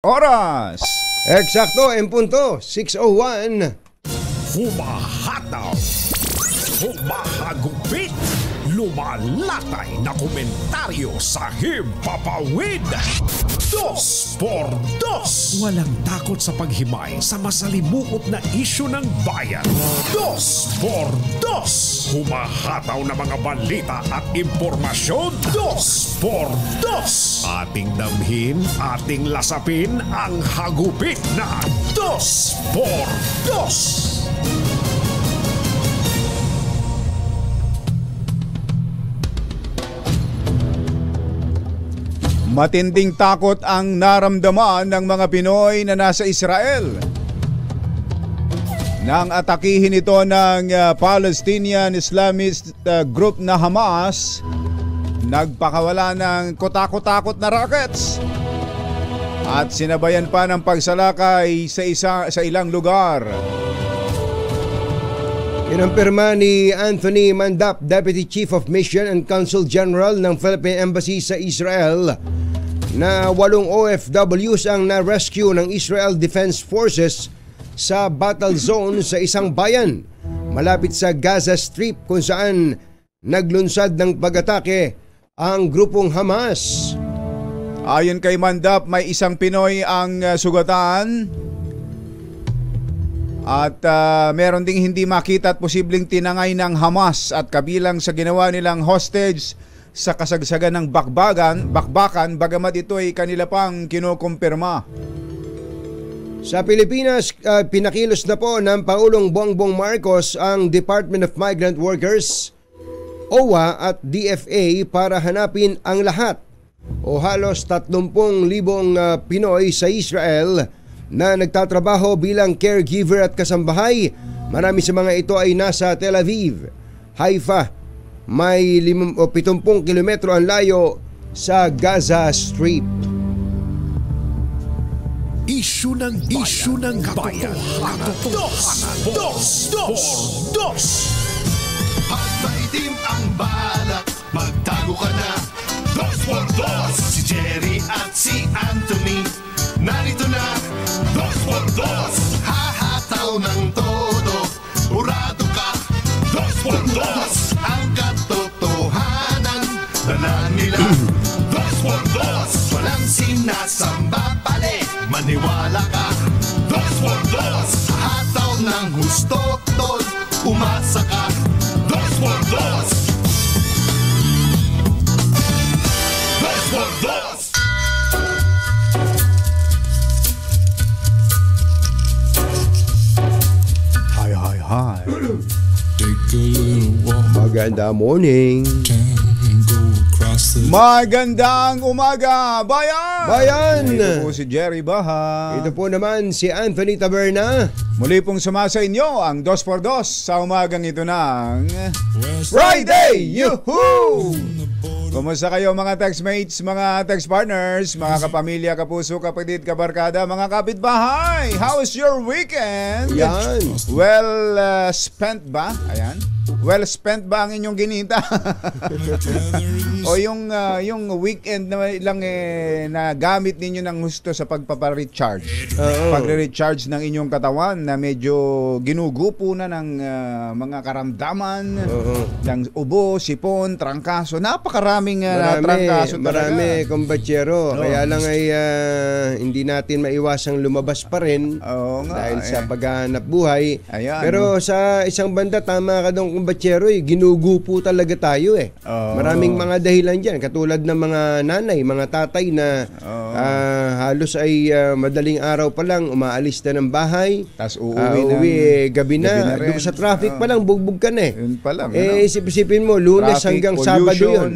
Oras! Eksakto, en punto, 6:01. Humahataw, humahagupit, lumalatay na komentaryo sa Himpapawid. 2x2. Walang takot sa paghimay sa masalimuot na isyu ng bayan. 2x2. Humahataw na mga balita at impormasyon. 2x2. Ating damhin, ating lasapin ang hagupit na 2x2. Matinding takot ang naramdaman ng mga Pinoy na nasa Israel nang atakihin ito ng Palestinian Islamist group na Hamas. Nagpakawala ng kutakot-takot na rockets at sinabayan pa ng pagsalakay sa ilang lugar. Kinumpirma ni Anthony Mandap, Deputy Chief of Mission and Consul General ng Philippine Embassy sa Israel, na 8 OFWs ang na-rescue ng Israel Defense Forces sa battle zone sa isang bayan malapit sa Gaza Strip kung saan naglunsad ng pag-atake ang grupong Hamas. Ayon kay Mandap, may isang Pinoy ang sugatan at meron ding hindi makita at posibleng tinangay ng Hamas at kabilang sa ginawa nilang hostage sa kasagsagan ng bakbakan, bagamat ito ay kanila pang kinukumpirma. Sa Pilipinas, pinakilos na po ng Pangulong Bongbong Marcos ang Department of Migrant Workers, OWA at DFA para hanapin ang lahat o halos 30,000 Pinoy sa Israel na nagtatrabaho bilang caregiver at kasambahay. Marami sa mga ito ay nasa Tel Aviv, Haifa. May 70 kilometro ang layo sa Gaza Strip. Isyu ng bayan. Dos. At maitim ang balak, magtago ka na. 2x2. Si Jerry at si Anthony, narito na. 2x2. Hahataw ng todo, urado ka. 2x2. Ang katotohanan, dala nila. 2x2. Walang sinasamba pali, maniwala ka. 2x2. Hataw ng husto, tol, umasa ka. 2x2. 2x2. Hi. Maganda morning. Magandang umaga, bayan! Ito po si Jerry Baha. Ito po naman si Anthony Taberna. Muli pong sumasa inyo ang 2x2 sa umagang ito ng Friday! Yuhuu! Kumusta kayo mga textmates, mga text partners, mga kapamilya, kapuso, kapatid, kabarkada, mga kapitbahay? How was your weekend? Yan. Well spent ba? Ayan. Well spent ba ang inyong ginita? O yung weekend na lang na gamit ninyo ng gusto sa pagpaparecharge? Pagre-recharge ng inyong katawan na medyo ginugupo na ng mga karamdaman, ng ubo, sipon, trangkaso. Napakaraming trangkaso talaga. Marami, kumbatsero. Kaya lang ay hindi natin maiwasang lumabas pa rin dahil sa paghahanap buhay. Ayan. Pero sa isang banda, tama ka doon, kumbatsero, ginugupo talaga tayo eh. Maraming mga dahilan dyan, katulad ng mga nanay, mga tatay na halos ay madaling araw pa lang umaalis na ng bahay. Tapos uuwi gabi na. Doon sa traffic pa lang, bugbog ka na eh. Yun pa lang. Isip-isipin mo, Lunes Traffic, hanggang pollution. Sabado yun.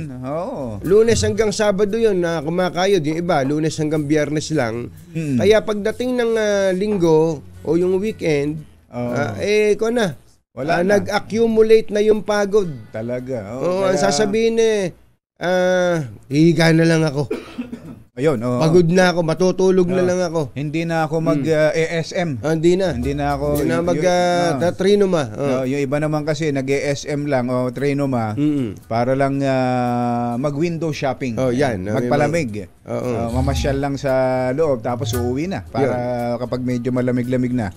Lunes hanggang Sabado yun na kumakayod. Yung iba, Lunes hanggang Biyernes lang. Kaya pagdating ng Linggo o yung weekend, Wala nag-accumulate na yung pagod. Talaga. Ang sasabihin hihiga na lang ako. Ayun, oo. Pagod na ako, matutulog na lang ako. Hindi na ako mag-ASM. Hindi na. Hindi na ako. Hindi na mag-trinoma. Yung iba naman kasi nag-ASM lang o trinoma para lang mag-window shopping. Yan. Magpalamig. Mamasyal lang sa loob tapos uuwi na para kapag medyo malamig-lamig na.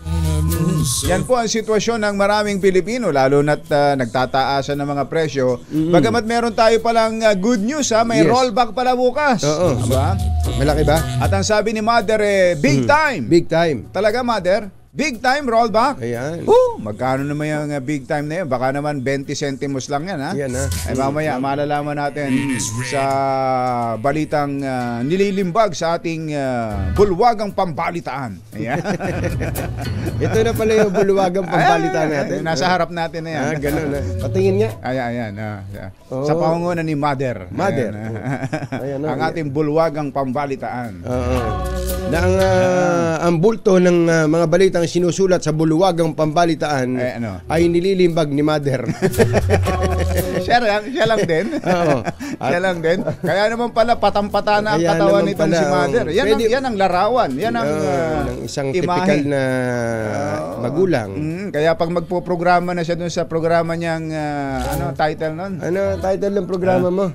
Yan po ang sitwasyon ng maraming Pilipino lalo na't nagtataasan ng mga presyo. Bagamat meron tayo palang good news, may rollback pala bukas. Diba? Malaki ba? At ang sabi ni Mother, big time. Big time. Talaga, Mother? Big time rollback? Ayan. Magkano naman yung big time na yun? Baka naman 20 centimos lang yan, ha? Yan, ha? Ay mamaya, malalaman natin sa balitang nililimbag sa ating bulwagang pambalitaan. Ayan. Ito na pala yung bulwagang pambalitaan natin. Nasa harap natin na yan. Ganun na. Patingin nga. Ayan. Sa pangungunan ni Mother. Mother. Ayan, ang ating bulwagang pambalitaan. Na ang bulto ng mga balitang sinusulat sa bulwagang pambalitaan ay nililimbag ni Mother. siya lang din. Siya lang din. Kaya naman pala patampatana ang katawan nitong si Mother. Yan ang larawan. Yan ang isang typical na magulang. Kaya pag magpo-programa na siya dun sa programa niyang title nun? Ano title ng programa mo?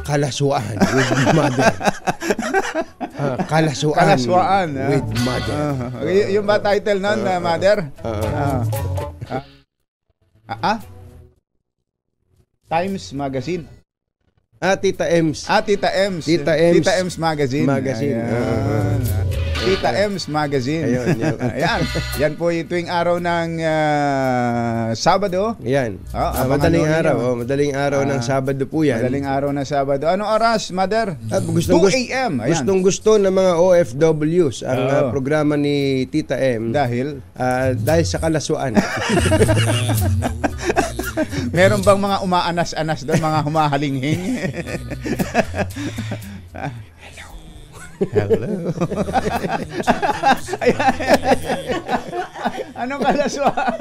Kalaswaan with Mother. Kalaswaan with Mother. Yung ba title nun, Mother? Times Magazine. Tita Ems. Tita Ems. Tita Ems. Tita Ems Magazine. Tita Ems Magazine. Ayan. Yan po yung tuwing araw ng Sabado. Yan. Madaling araw. Madaling araw ng Sabado po yan. Madaling araw ng Sabado. Anong oras, Mother? 2 a.m. Gustong-gusto ng mga OFWs ang programa ni Tita M. Dahil sa kalaswaan. Meron bang mga umaanas-anas doon, mga humahalinghing? Hello. Anong kalaswaan?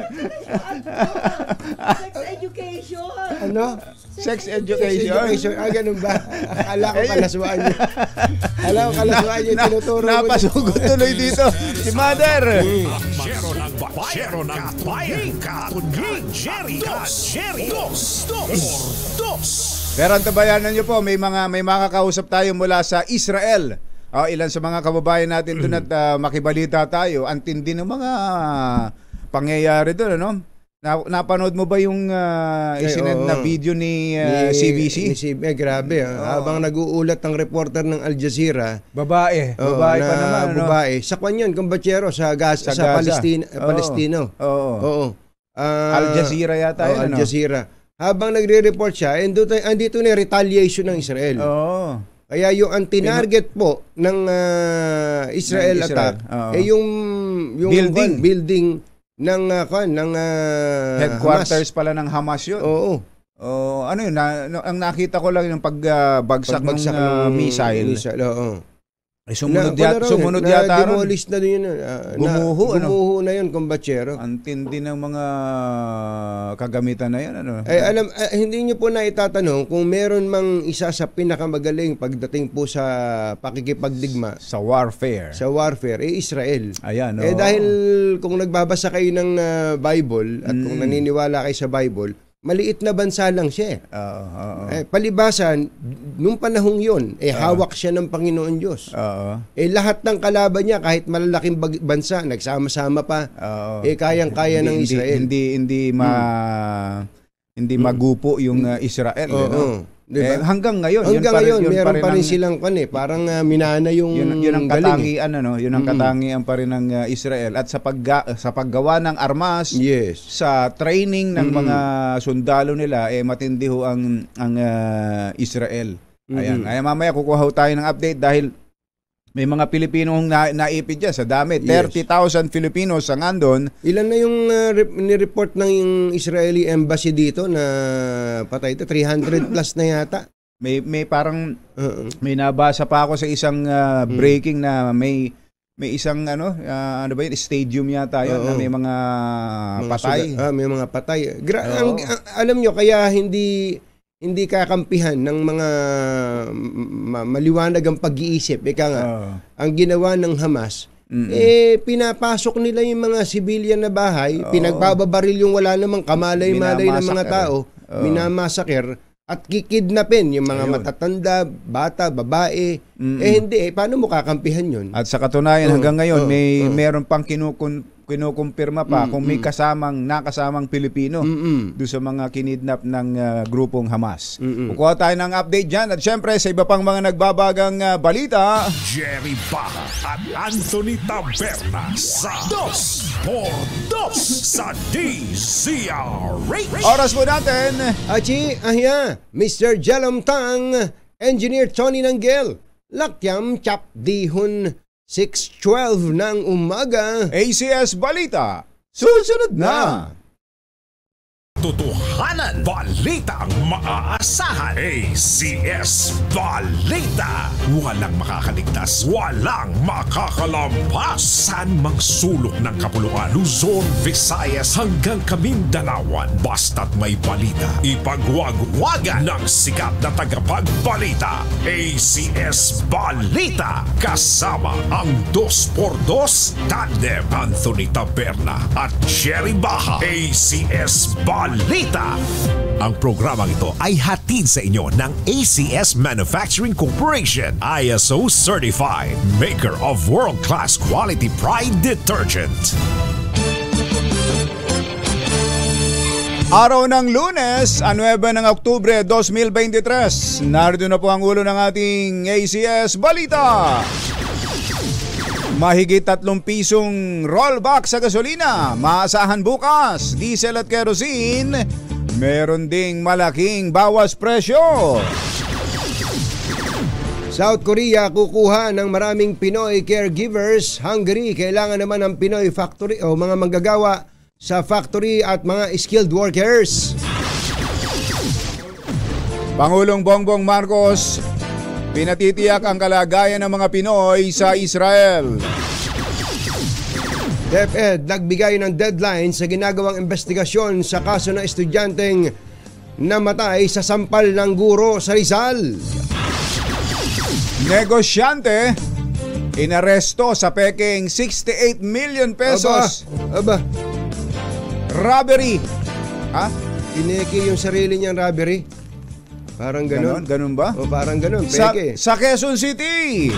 Sex education. Ano? Sex education. Ganun ba? Akala ko kalaswaan niya. Akala ko kalaswaan niya tinuturo mo. Napasugod tuloy dito si Mother. Bachero ng bayan Katunying Jerry Dos. Pero ang tabayanan niyo po, may mga kausap tayo mula sa Israel. Ilan sa mga kababayan natin doon at makibalita tayo. Ang tindi ng mga pangyayari doon, ano? Napanood mo ba yung isinend na video ni CBC? Grabe. Habang nag-uulat ng reporter ng Al Jazeera. Babae pa naman. Babae. Sa kanyan, kumbachero, sa Gaza, sa Palestino. Oo. Al Jazeera yata yun. Al Jazeera. Habang nagre-report siya, andito na retaliation ng Israel. Kaya yung anti-target po ng Israel attack yung building ng headquarters Hamas. Pala ng Hamas yun. Ano yun? Ang nakita ko lang yung pagbagsak ng missile. Sumunod yata ron. Demolish na din yun. Gumuho na yun, kumbachero. Ang tindi ng mga kagamitan na yan. Hindi nyo po na itatanong kung meron mang isa sa pinakamagaling pagdating po sa pakikipagdigma. Sa warfare, Israel. Ayan. Dahil kung nagbabasa kayo ng Bible at kung naniniwala kayo sa Bible, maliit na bansa lang siya. Palibasan, nung panahong yun, hawak siya ng Panginoon Diyos. Lahat ng kalaban niya, kahit malalaking bansa, nagsama-sama pa, kayang-kaya ng Israel. Hindi magupo yung Israel. Diba? Hanggang ngayon, meron pa rin silang parang minana yung yun ang katangian yun ang katangian pa rin ng Israel at sa paggawa ng armas, sa training ng mga sundalo nila matindi ho ang Israel. Ayan. Ay mamaya kukuha tayo ng update dahil may mga Pilipinong naipid dyan sa dami. 30,000 Filipinos ang andon. Ilan na yung ni-report ng Israeli embassy dito na patay ito? 300 plus na yata. May parang may nabasa pa ako sa isang breaking na may isang ano ba yun? Stadium yata yun na may mga patay. May mga patay. Alam nyo, kaya hindi hindi kakampihan ng mga maliwanag ang pag-iisip. Ika nga, ang ginawa ng Hamas, pinapasok nila yung mga civilian na bahay, pinagbababaril yung wala namang kamalay-malay ng mga tao, minamasaker, at kikidnapin yung mga matatanda, bata, babae. Hindi, paano mo kakampihan yun? At sa katunayan hanggang ngayon, meron pang kinukumpirma pa kung may nakasamang Pilipino doon sa mga kinidnap ng grupong Hamas. Kukuha tayo ng update dyan. At syempre, sa iba pang mga nagbabagang balita, Jerry Baha at Anthony Taberna sa 2x2 sa DZRH. oras po natin. Achi, Mr. Jalom Tang, Engineer Tony Nanggel, Lakyam Chap Dihun, 6:12 ng umaga. ACS Balita, susunod na. Tutuhanan, balitang maaasahan. ACS Balita. Walang makakaligtas, walang makakalampas. Saan mang sulok ng kapuluan, Luzon, Visayas hanggang Kamindalawan. Basta't may balita, ipagwagwagan ng sikat na tagapagbalita. ACS Balita. Kasama ang 2x2 tandem Anthony Taberna at Jerry Baha. ACS Balita. Ang programang ito ay hatid sa inyo ng ACS Manufacturing Corporation, ISO Certified, maker of world-class quality Pride detergent. Araw ng Lunes, 9 ng Oktubre 2023. Narito na po ang ulo ng ating ACS Balita. Mahigit 3 pisong rollback sa gasolina. Maasahan bukas. Diesel at kerosene. Meron ding malaking bawas presyo. South Korea kukuha ng maraming Pinoy caregivers. Hungary kailangan naman ng Pinoy factory o mga manggagawa sa factory at mga skilled workers. Pangulong Bongbong Marcos pinatitiyak ang kalagayan ng mga Pinoy sa Israel. DepEd nagbigay ng deadline sa ginagawang investigasyon sa kaso ng estudyanteng namatay sa sampal ng guro sa Rizal. Negosyante inaresto sa peking 68 million pesos. Aba. Robbery. Pineke yung sarili niyang robbery. Parang ganun. Ganun ba? O parang ganun, Sa peke. Quezon City.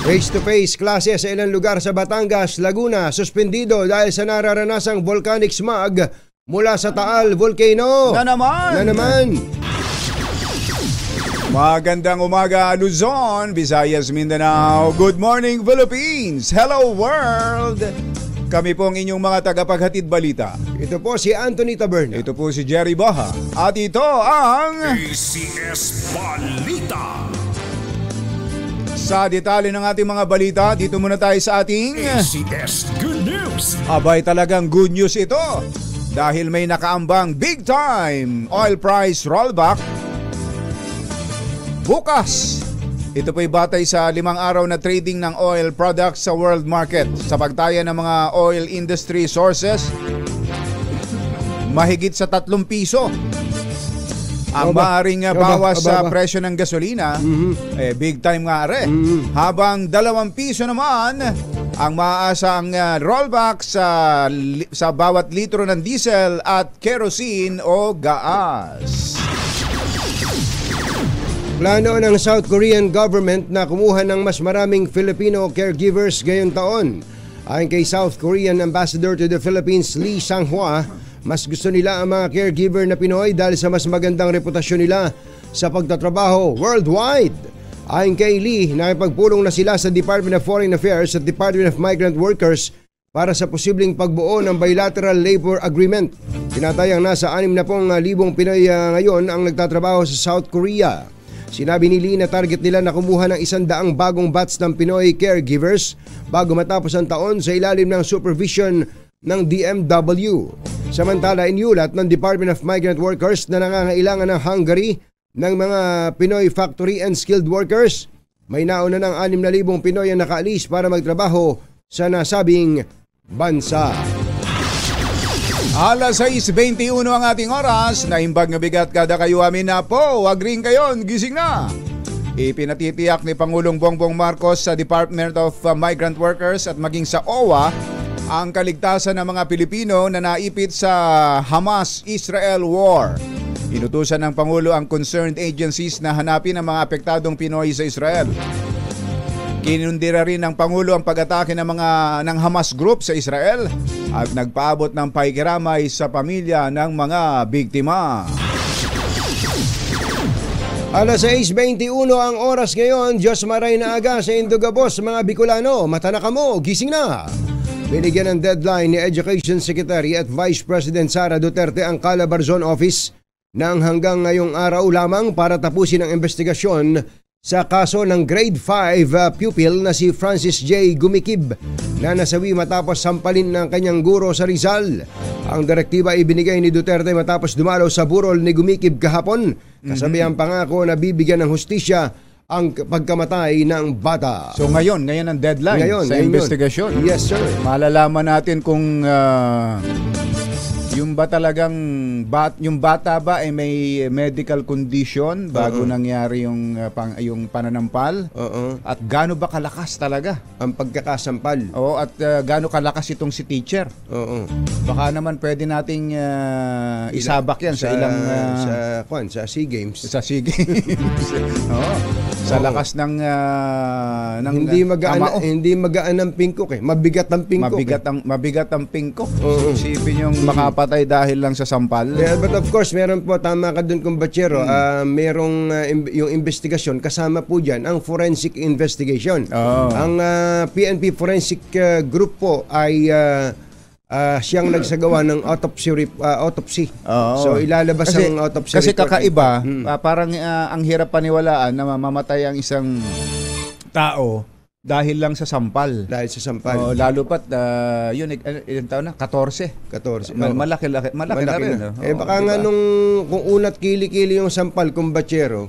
Face-to-face klase sa ilang lugar sa Batangas, Laguna, suspendido dahil sa nararanasang volcanic smog mula sa Taal Volcano. Na naman. Magandang umaga Luzon, Visayas, Mindanao. Good morning Philippines. Hello world. Kami po ang inyong mga tagapaghatid balita. Ito po si Anthony Taberna. Ito po si Jerry Baha. At ito ang ACS Balita. Sa detalye ng ating mga balita, dito muna tayo sa ating ACS Good News. Abay, talagang good news ito. Dahil may nakaambang big time oil price rollback bukas. Ito po'y batay sa 5 araw na trading ng oil products sa world market. Sa pagtaya ng mga oil industry sources, mahigit sa 3 piso ang maaaring bawas sa presyo ng gasolina. Big time nga rin. Habang 2 piso naman ang maaasang rollback sa bawat litro ng diesel at kerosene o gas. Plano ng South Korean government na kumuha ng mas maraming Filipino caregivers ngayong taon. Ayon kay South Korean Ambassador to the Philippines, Lee Sang-hwa, mas gusto nila ang mga caregiver na Pinoy dahil sa mas magandang reputasyon nila sa pagtatrabaho worldwide. Ayon kay Lee, nakipagpulong na sila sa Department of Foreign Affairs at Department of Migrant Workers para sa posibleng pagbuo ng bilateral labor agreement. Tinatayang nasa 60,000 Pinoy ngayon ang nagtatrabaho sa South Korea. Sinabi ni Lee na target nila na kumuha ng 100 bagong batch ng Pinoy caregivers bago matapos ang taon sa ilalim ng supervision ng DMW. Samantala, iniulat ng Department of Migrant Workers na nangangailangan ng Hungary ng mga Pinoy factory and skilled workers. May nauna ng 6,000 Pinoy ang nakaalis para magtrabaho sa nasabing bansa. Alas 6:21 ang ating oras. Naimbag na bigat kada kayo amin na po. Wag rin kayon, gising na. Ipinatitiyak ni Pangulong Bongbong Marcos sa Department of Migrant Workers at maging sa OWA ang kaligtasan ng mga Pilipino na naipit sa Hamas-Israel war. Inutusan ng Pangulo ang concerned agencies na hanapin ang mga apektadong Pinoy sa Israel. Kinundira rin ng Pangulo ang pag-atake ng Hamas group sa Israel at nagpaabot ng pakikiramay sa pamilya ng mga biktima. Alas 6:21 ang oras ngayon. Diyos maray na aga sa Indogabos, mga Bicolano. Mata na kamo, gising na. Binigyan ng deadline ni Education Secretary at Vice President Sara Duterte ang Calabarzon Office ng hanggang ngayong araw lamang para tapusin ang investigasyon sa kaso ng grade 5 pupil na si Francis J. Gumikib na nasawi matapos sampalin ng kanyang guro sa Rizal. Ang direktiba ibinigay ni Duterte matapos dumalo sa burol ni Gumikib kahapon. Kasabi ang pangako na bibigyan ng hustisya ang pagkamatay ng bata. So ngayon ang deadline sa investigasyon. Yes, sir. Malalaman natin kung yung ba talagang yung bata ba ay may medical condition bago nangyari yung pananampal? At gaano ba kalakas talaga ang pagkakasampal? Oo, at gaano kalakas itong si teacher? Baka naman pwede nating isabak yan sa ilang sa SEA Games. Sa SEA Games. Oo. Sa lakas ng hindi magaan ang pingkok eh. Mabigat ang pingkok. Mabigat ang pingkok. Isipin yung makapatay dahil lang sa sampal. Yeah, but of course, meron po, tama ka dun kumbachero, merong yung investigasyon, kasama po dyan ang forensic investigation. Ang PNP Forensic Group po ay siyang nagsagawa ng autopsy. So ilalabas ang autopsy kasi report. Kasi kakaiba, parang ang hirap paniwalaan na mamamatay ang isang tao dahil lang sa sampal. Dahil sa sampal. Lalo pat ilang taon na? 14. Malaki na rin. Na. Baka nga kung unat kili-kili yung sampal kumbachero.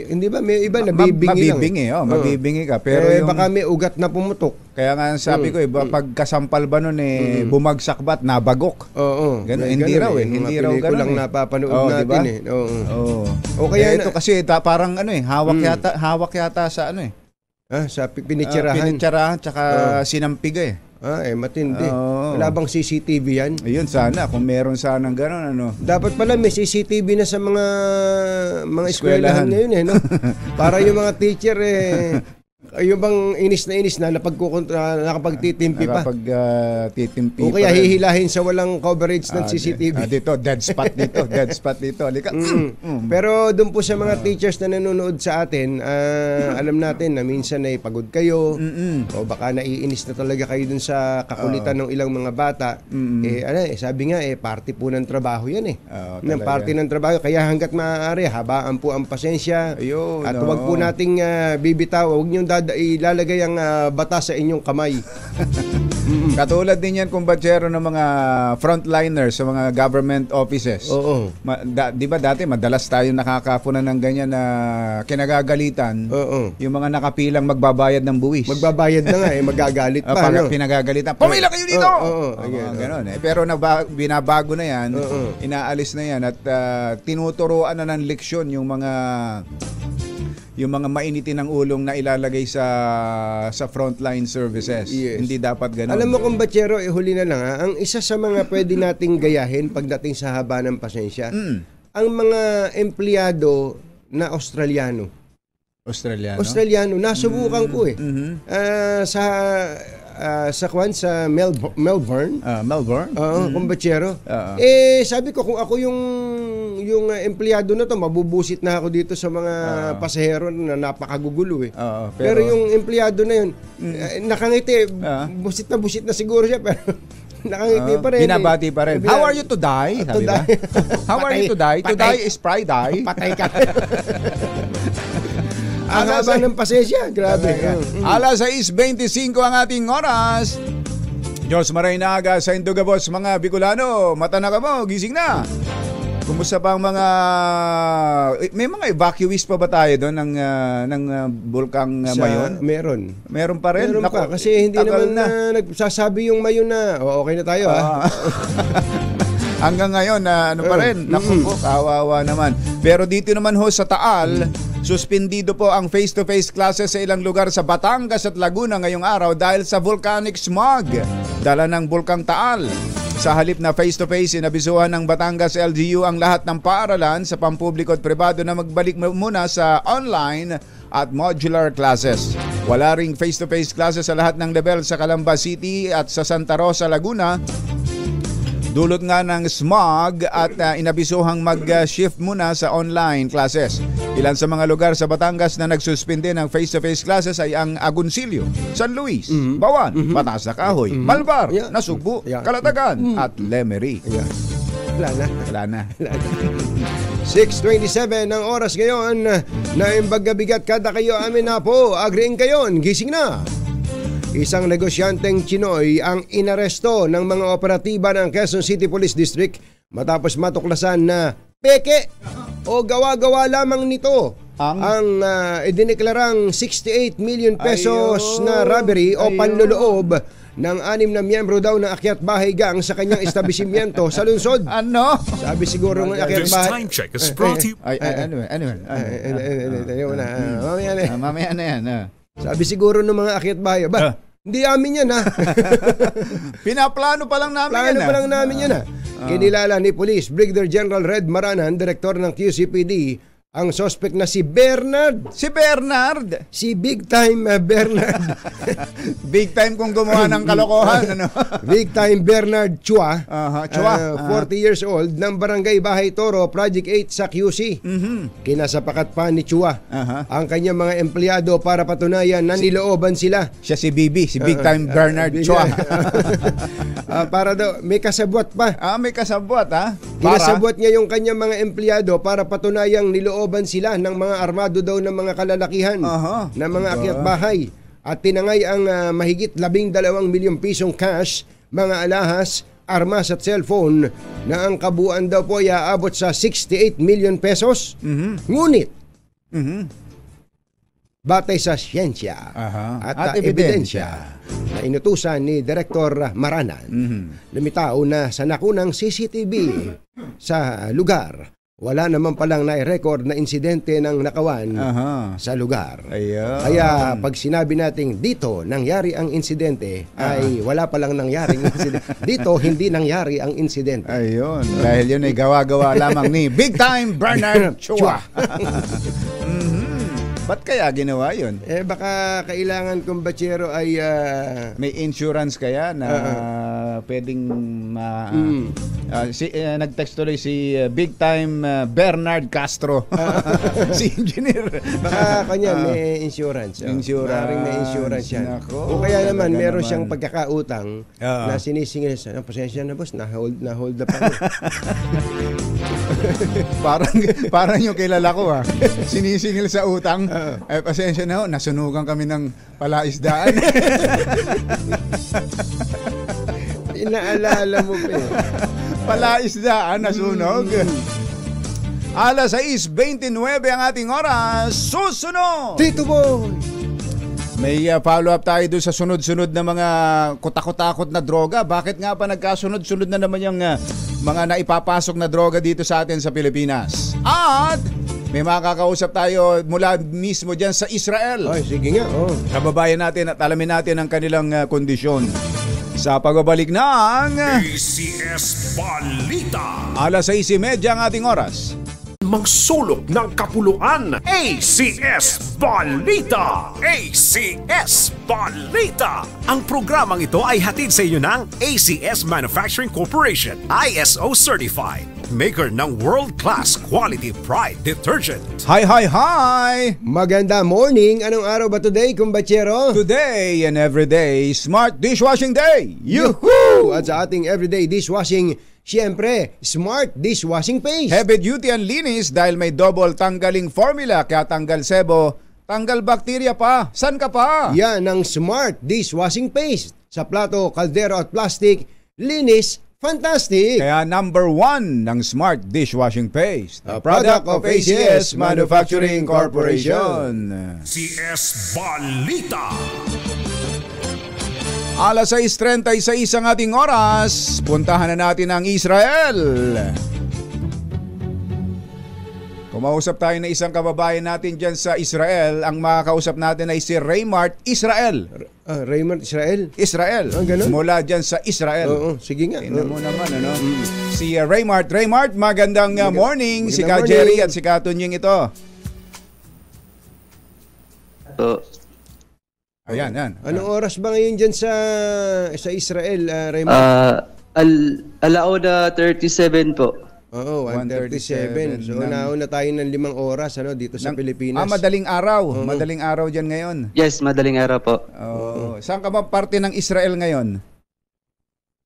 Hindi ba may iba nabibingi lang. Mabibingi ka, pero baka may ugat na pumutok. Kaya nga sabi ko pagkasampal ba nun bumagsak ba at nabagok? Ganun, hindi raw ganun. Lang napapanood natin diba? O kaya ito kasi parang hawak yata sa sa pinitsarahan tsaka sinampig matindi. Wala bang CCTV yan? Ayun, sana. Kung meron sanang gano'n, Dapat pala may CCTV na sa mga eskwelahan ngayon, no? Para yung mga teacher, yung bang inis na nakapagtitimpi pa. Nakapagtitimpi o kaya hihilahin sa walang coverage ng CCTV. Dito, dead spot dito. Halika. Pero doon po sa mga teachers na nanonood sa atin, alam natin na minsan ay pagod kayo, o baka naiinis na talaga kayo dun sa kakulitan ng ilang mga bata. Sabi nga, party po ng trabaho yan ng party ng trabaho. Kaya hanggat maaari, habaan po ang pasensya. At huwag po nating bibitaw, huwag niyong ilalagay ang batas sa inyong kamay. Katulad din yan kumbachero ng mga frontliners sa mga government offices. Di ba dati madalas tayo nakakapunan ng ganyan na kinagagalitan. Yung mga nakapilang magbabayad ng buwis. Magbabayad na nga magagalit pa. Pinagagalitan. Pumila kayo dito! Ganon, Pero binabago na yan, inaalis na yan at tinuturoan na ng leksyon yung mga mainitin ng ulong na ilalagay sa frontline services. Yes. Hindi dapat gano'n. Alam mo kumbachero, huli na lang ang isa sa mga pwede nating gayahin pagdating sa haba ng pasensya, ang mga empleyado na Australiano, nasubukan ko sa Melbourne. Kumbachero. Sabi ko kung ako yung empleyado na to, mabubusit na ako dito sa mga pasahero na napakagugulo pero yung empleyado na yun, nakangiti, busit na siguro siya, pero nakangiti pa rin. Binabati pa rin. How are you today? How are you today? Today is Friday. Patay ka. Ang haba ng pasensya, grabe. Alas 6:25 ang ating oras. Diyos maray na aga sa Indogabos, mga Bicolano. Mata na ka mo, gising na. Kumusta pa ang may mga evacuees pa ba tayo doon ng Bulkang Mayon? Meron pa rin. Meron pa kasi hindi naman nagsasabi yung Mayon na okay na tayo Hanggang ngayon ano pa rin. Naku po, kawawa naman. Pero dito naman ho sa Taal, suspendido po ang face-to-face classes sa ilang lugar sa Batangas at Laguna ngayong araw dahil sa volcanic smog dala ng Bulkang Taal. Sa halip na face-to-face, inabisuhan ng Batangas LGU ang lahat ng paaralan sa pampubliko at pribado na magbalik muna sa online at modular classes. Wala ring face-to-face classes sa lahat ng level sa Calamba City at sa Santa Rosa, Laguna. Dulot nga ng smog at inabisuhang mag-shift muna sa online classes. Ilan sa mga lugar sa Batangas na nagsuspinde ng face-to-face classes ay ang Agoncillo, San Luis, Bawan, Patas na Kahoy, Malvar, Nasugbu, Calatagan at Lemery. Wala na. 6:27 ng oras ngayon na imbagabigat kada kayo amin na po. Agreeing kayo, gising na. Isang negosyanteng Chinoy ang inaresto ng mga operatiba ng Quezon City Police District matapos matuklasan na peke o gawa-gawa lamang nito ang idineklarang 68 million pesos na robbery o panloloob ng 6 na miyembro daw ng Akyat Bahay Gang sa kanyang establishmento sa lungsod. Ano? Sabi siguro ng Akyat Bahay. This time check is brought to you. Mamaya na yan. Sabi siguro ng mga Akyat Bahay, hindi amin yan Pinaplano pa lang namin Plano pa lang namin yan Kinilala ni Police Brigadier General Red Maranan, Direktor ng QCPD, ang suspect na si Bernard. Si Bernard? Si Big Time Bernard. Big time kung gumawa ng kalokohan. Big Time Bernard Chua. 40 years old, ng Barangay Bahay Toro, Project 8 sa QC. Kinasapakat pa ni Chua ang kanyang mga empleyado para patunayan na nilooban sila. Siya si Bibi, si Big Time Bernard Chua. Para daw, may kasabwat pa. May kasabwat Kinasabwat niya yung kanyang mga empleyado para patunayang nilooban sila ng mga armado daw ng mga kalalakihan ng mga akyat bahay at tinangay ang mahigit 12 milyong pisong cash, mga alahas, armas at cellphone na ang kabuuan daw po ay aabot sa 68 million pesos. Ngunit batay sa siyensya at ebidensya na inutusan ni Direktor Maranan, lumitaw na sa nakunang CCTV sa lugar, wala naman palang nai-record na insidente ng nakawan sa lugar. Kaya pag sinabi nating dito nangyari ang insidente, ay wala palang nangyaring insidente. Dito hindi nangyari ang insidente. Ayun. Dahil yun ay gawa-gawa lamang ni Big Time Bernard Chua. Ba't kaya ginawa yun? Baka kailangan kung batsero ay may insurance kaya na pwedeng nag-text tuloy si Big Time Bernard Castro. Si engineer. Baka kanya may insurance. Maring may insurance yan. O kaya naman meron siyang pagkakautang na sinisingil sa pasensya na boss, na-hold na pa. Parang yung kilala ko sinisingil sa utang. Pasensya na ho, nasunugan kami ng palaisdaan. Inaalala mo pa Palaisdaan, nasunog. Alas 6:29 ang ating oras. Susunod! Tito Boy! May follow-up tayo doon sa sunod-sunod na mga kutakot-takot na droga. Bakit nga pa nagkasunod-sunod na naman yung mga naipapasok na droga dito sa atin sa Pilipinas? At may makakausap tayo mula mismo dyan sa Israel. Ay, sige nga. Kababayan natin at alamin natin ang kanilang kondisyon. Sa pagbabalik ng ACS Balita. Alas 6:30 ang ating oras. Magsulok ng kapuluan. ACS Balita. ACS Balita. Ang programang ito ay hatid sa inyo ng ACS Manufacturing Corporation, ISO Certified, maker ng world-class quality Pride detergent. Hi! Maganda morning. Anong araw ba today, kumbatsero? Today and everyday Smart Dishwashing Day. Yuhuu! At sa ating everyday dishwashing, siyempre, Smart Dishwashing Paste. Heavy duty and linis dahil may double tanggaling formula, kaya tanggal sebo, tanggal bakterya pa. San ka pa? Yan ang Smart Dishwashing Paste. Sa plato, kaldero at plastic, linis, Fantastic! Kaya number 1 ng Smart Dishwashing Paste. A product of ACS Manufacturing Corporation. CS Balita. Alas 6:36 ang ating oras. Puntahan na natin ang Israel. Kumausap tayo na isang kababayan natin dyan sa Israel. Ang makakausap natin ay si Raymart Israel. Raymart Israel? Israel. Ganun? Mula dyan sa Israel. Oo, sige nga. Tingnan mo naman, ano? Si Raymart. Raymart, magandang morning. Si Ka Magandang Jerry morning. at si Ka Tunying ito. Ayan, yan. Anong oras ba ngayon dyan sa Israel, Raymart? Alauna 37 po. Oo, 1:37. 1:37 So, nauna tayo ng 5 oras dito sa Pilipinas. Madaling araw. Madaling araw dyan ngayon. Yes, madaling araw po. Saan ka ba parte ng Israel ngayon?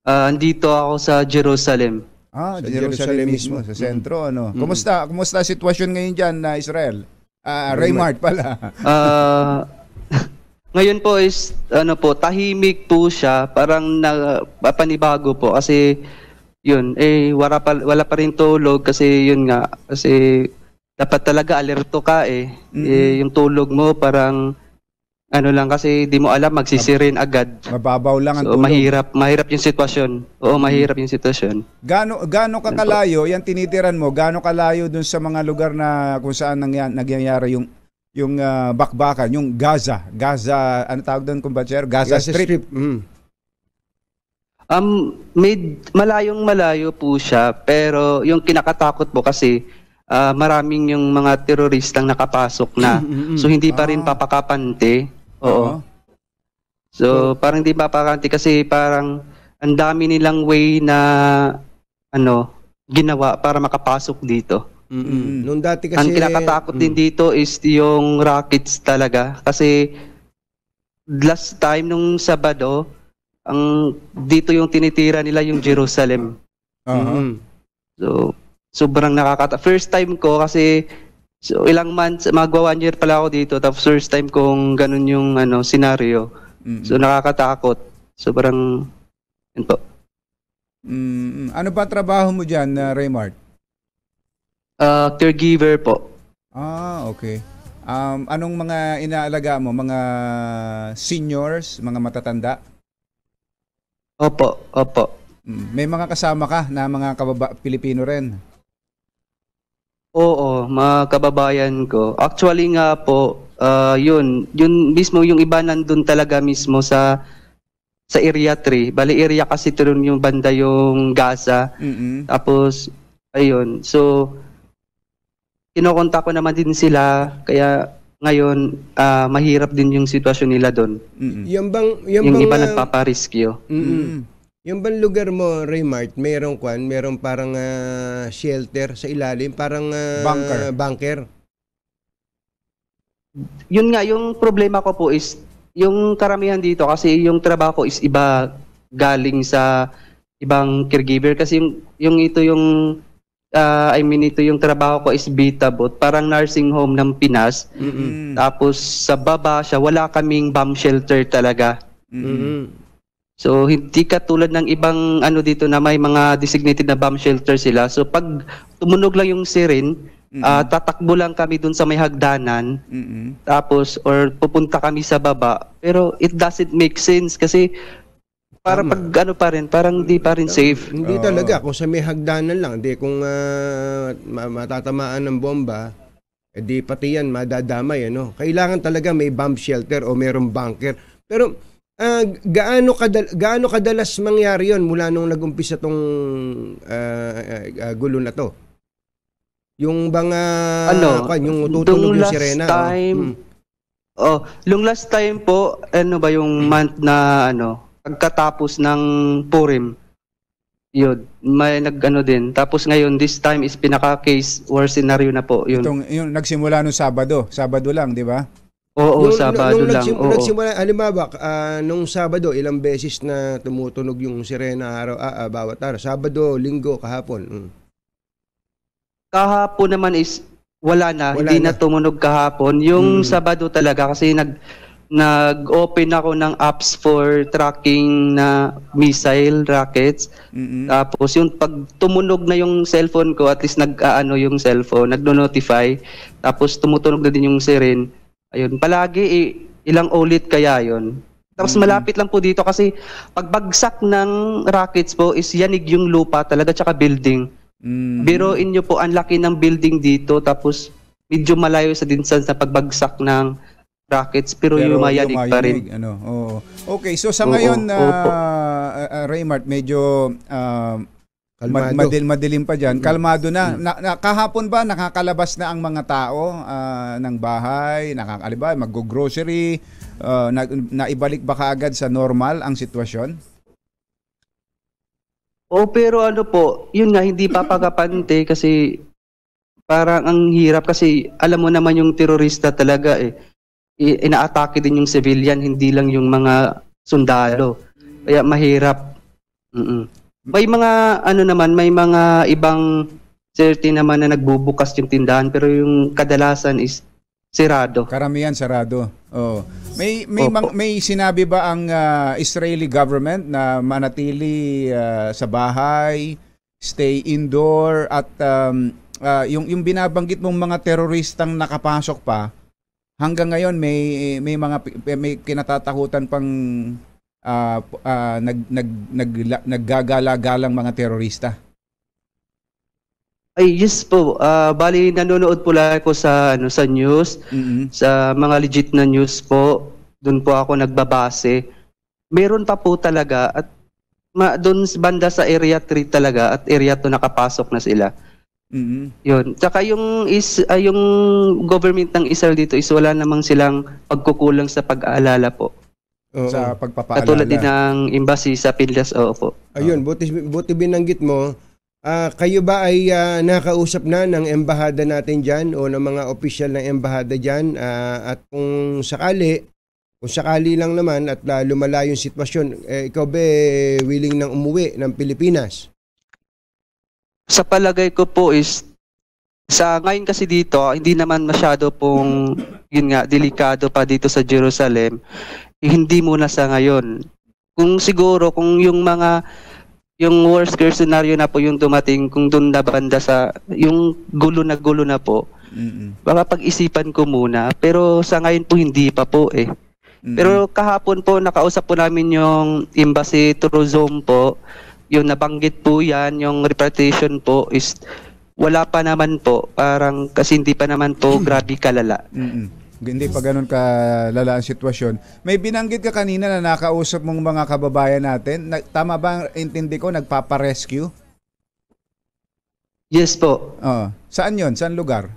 Andito ako sa Jerusalem. Sa Jerusalem Jerusalem mismo, mismo. sa sentro. Ano? Kumusta ang sitwasyon ngayon dyan na Israel? Raymart pala. Ngayon po is tahimik po siya, parang panibago po kasi yun wala pa rin tulog kasi yun nga kasi dapat talaga alerto ka yung tulog mo parang lang kasi di mo alam magsisirin agad. Mababaw lang ang So tulog. mahirap yung sitwasyon. Oo, mahirap yung sitwasyon. Gaano ka kalayo yan tinitiran mo? Gaano kalayo dun sa mga lugar na kung saan nangyayari yung bakbakan, yung Gaza, ano tawag doon, kumbatsero? Gaza Strip. Malayong-malayo po siya, pero yung kinakatakot po kasi maraming yung mga teroristang nakapasok na. So hindi pa rin papakapante. Oo. So parang hindi papakapante kasi parang ang dami nilang way na ginawa para makapasok dito. Nung dati kasi Ang kinakatakot din dito is yung rockets talaga kasi last time nung Sabado dito yung tinitira nila yung Jerusalem. So sobrang first time ko kasi ilang months, magwa 1 year pala ako dito, tapos first time kong ganun yung scenario. So nakakatakot. Sobrang yun po. Ano ba trabaho mo dyan, Raymart? Caregiver po. Okay. Anong mga inaalaga mo? Mga seniors, mga matatanda? Opo. May mga kasama ka na mga Pilipino rin? Oo, mga kababayan ko. Actually nga po, yun mismo yung iba nandun talaga mismo sa Area 3. Bali area kasi ito rin yung banda yung Gaza. Tapos, ayun. So, kinokontak ko naman din sila. Kaya ngayon, mahirap din yung sitwasyon nila doon. yung Iba nagpaparescue. Yung bang lugar mo, Raymart, merong parang shelter sa ilalim, parang bunker. Yun nga, yung problema ko po is, yung karamihan dito kasi yung trabaho ko is iba galing sa ibang caregiver kasi ito yung trabaho ko is Bitabot, parang nursing home ng Pinas. Tapos sa baba siya, wala kaming bomb shelter talaga. So hindi katulad ng ibang dito na may mga designated na bomb shelter sila. So pag tumunog lang yung siren, tatakbo lang kami dun sa may hagdanan. Tapos or pupunta kami sa baba. Pero it doesn't make sense kasi para pag parang di pa rin safe. Hindi talaga kung sa may hagdanan lang, kung matatamaan ng bomba, di pati yan madadamay Kailangan talaga may bomb shelter o mayroong bunker. Pero gaano kadalas mangyari yon mula nung nag-umpisa tong gulo na to? Yung bang yung tutunog yung sirena? Yung last time po, yung month na pagkatapos ng Purim. Yun, may din. Tapos ngayon, this time is pinaka-case or scenario na po. Yun. Yung nagsimula nung Sabado lang, di ba? Oo, Sabado lang. Nagsimula, halimbawa, nung Sabado, ilang beses na tumutunog yung sirena bawat araw? Sabado, Linggo, kahapon. Kahapon naman is wala na. Hindi na tumunog kahapon. Yung Sabado talaga kasi nag-open ako ng apps for tracking na missile rockets. Tapos yung pag tumunog na yung cellphone ko, at least nag-aano yung cellphone, nagno-notify. Tapos tumutunog na din yung siren. Ayun, palagi ilang ulit kaya yon. Tapos malapit lang po dito kasi pagbagsak ng rockets po is yanig yung lupa talaga tsaka building. Biruin nyo po, ang laki ng building dito tapos medyo malayo sa dinsan sa pagbagsak ng rockets pero yumayanig pa rin. Ano, oo. Okay, so sa ngayon, Raymart, medyo madilim pa dyan. Kalmado na. Kahapon ba nakakalabas na ang mga tao ng bahay? Mag-grocery? Naibalik ba kaagad sa normal ang sitwasyon? Pero ano po, yun nga, hindi papagapante kasi parang ang hirap kasi alam mo naman yung terorista talaga inaatake din yung civilian, hindi lang yung mga sundalo. Kaya mahirap. May mga may mga ibang certain naman na nagbubukas yung tindahan pero yung kadalasan is sirado. Karamihan sarado. Oh. May sinabi ba ang Israeli government na manatili sa bahay, stay indoor at yung binabanggit mong mga teroristang nakapasok pa hanggang ngayon may kinatatakutan pang naggagala-galang mga terorista? Ay, yes po. Bali, nanonood po lang ako sa news, sa mga legit na news po. Doon po ako nagbabase. Meron pa po talaga at doon banda sa Area 3 talaga at Area 2 nakapasok na sila. Yun. Tsaka yung government ng Israel dito is wala namang silang pagkukulang sa pag-aalala po. Sa pagpapaalala. Katulad din ng embassy sa Pilas, po. Ayun, buti binanggit mo. Kayo ba ay nakausap na ng embahada natin dyan o ng mga opisyal ng embahada dyan? At kung sakali lang naman at lumala yung sitwasyon, ikaw ba willing nang umuwi ng Pilipinas? Sa palagay ko po is, sa ngayon kasi dito, hindi naman masyado pong, yun nga, delikado pa dito sa Jerusalem. Hindi muna sa ngayon. Kung siguro, kung yung worst case scenario na po yung dumating, kung doon na banda sa, yung gulo na po, baka pag-isipan ko muna. Pero sa ngayon po, hindi pa po Pero kahapon po, nakausap po namin yung embassy through Zoom po. Yung nabanggit po yan, yung repatriation po is wala pa naman po. Parang kasi hindi pa naman po grabe kalala. Hindi pa ganun kalala ang sitwasyon. May binanggit ka kanina na nakausap mong mga kababayan natin. Tama ba ang intindi ko, nagpaparescue? Yes po. Saan yon? Saan lugar?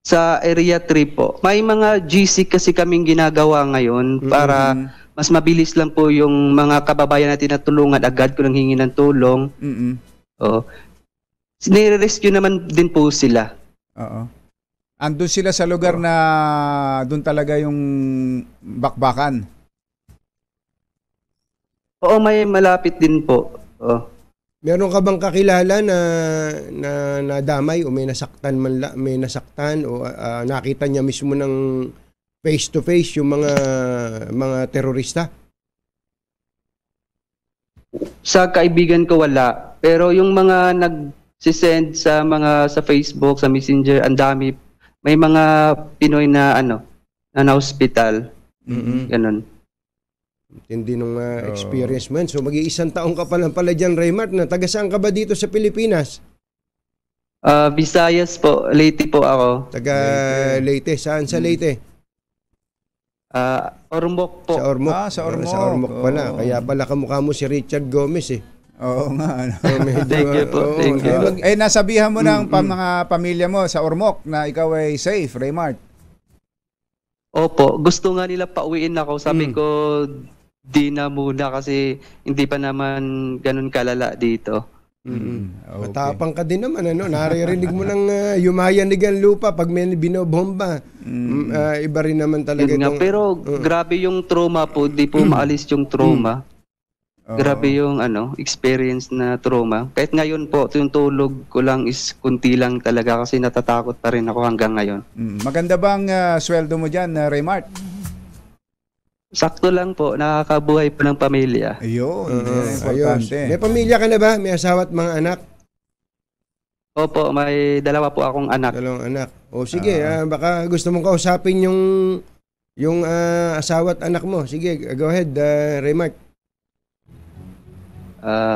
Sa Area 3 po. May mga GC kasi kaming ginagawa ngayon para mas mabilis lang po yung mga kababayan natin na tulungan agad kung hingi ng tulong. Nire-rescue naman din po sila. Andun sila sa lugar na doon talaga yung bakbakan? Oo, may malapit din po. Meron ka bang kakilala na nadamay o may nasaktan o nakita niya mismo ng face to face yung mga terorista? Sa kaibigan ko wala, pero yung mga nag-send sa Facebook, sa Messenger, ang dami. May mga Pinoy na na hospital. Ganun. Hindi nung experience mo. So mag-iisang taong ka pa lang pala dyan, Raymart, na taga saan ka ba dito sa Pilipinas? Visayas po, Leyte po ako. Taga Leyte. Saan sa Leyte? Ormoc po. Sa Ormoc. Sa Ormoc. Sa Ormoc pala. Kaya pala kamukha mo si Richard Gomez Oo nga. Thank you po. Thank you. Nasabihan mo ng mga pamilya mo sa Ormoc na ikaw ay safe, Raymart. Opo. Gusto nga nila pauwiin ako. Sabi ko, di na muna kasi hindi pa naman ganun kalala dito. Okay. Matapang ka din naman, naririnig mo ng yumayanig ang lupa pag may binobomba. Iba rin naman talaga itong... Pero grabe yung trauma po, di po maalis yung trauma. Grabe yung experience na trauma. Kahit ngayon po, yung tulog ko lang is kunti lang talaga kasi natatakot pa rin ako hanggang ngayon. Maganda bang sweldo mo dyan, Raymart? Sakto lang po, nakakabuhay po ng pamilya. Ayun, Ayos. importante. May pamilya ka na ba? May asawa at mga anak? Opo, may dalawa po akong anak. Dalawang anak. O sige, baka gusto mong kausapin yung asawa at anak mo. Sige, go ahead, Raymark.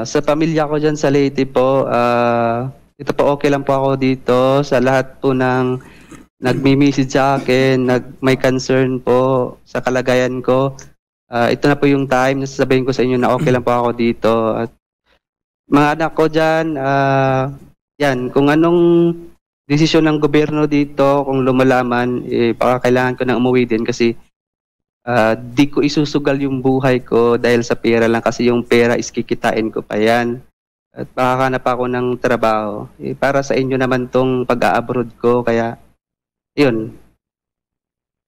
Sa pamilya ko dyan sa Leyte po, ito po okay lang po ako dito. Sa lahat po ng nagmi-message sa akin, may concern po sa kalagayan ko. Ito na po yung time na sasabihin ko sa inyo na okay lang po ako dito. At mga anak ko dyan, yan, kung anong desisyon ng gobyerno dito, kung lumalaman, baka kailangan ko na umuwi din kasi di ko isusugal yung buhay ko dahil sa pera lang kasi yung pera is kikitain ko pa yan. At makakanap ako ng trabaho. Para sa inyo naman tong pag-a-abroad ko, kaya yun.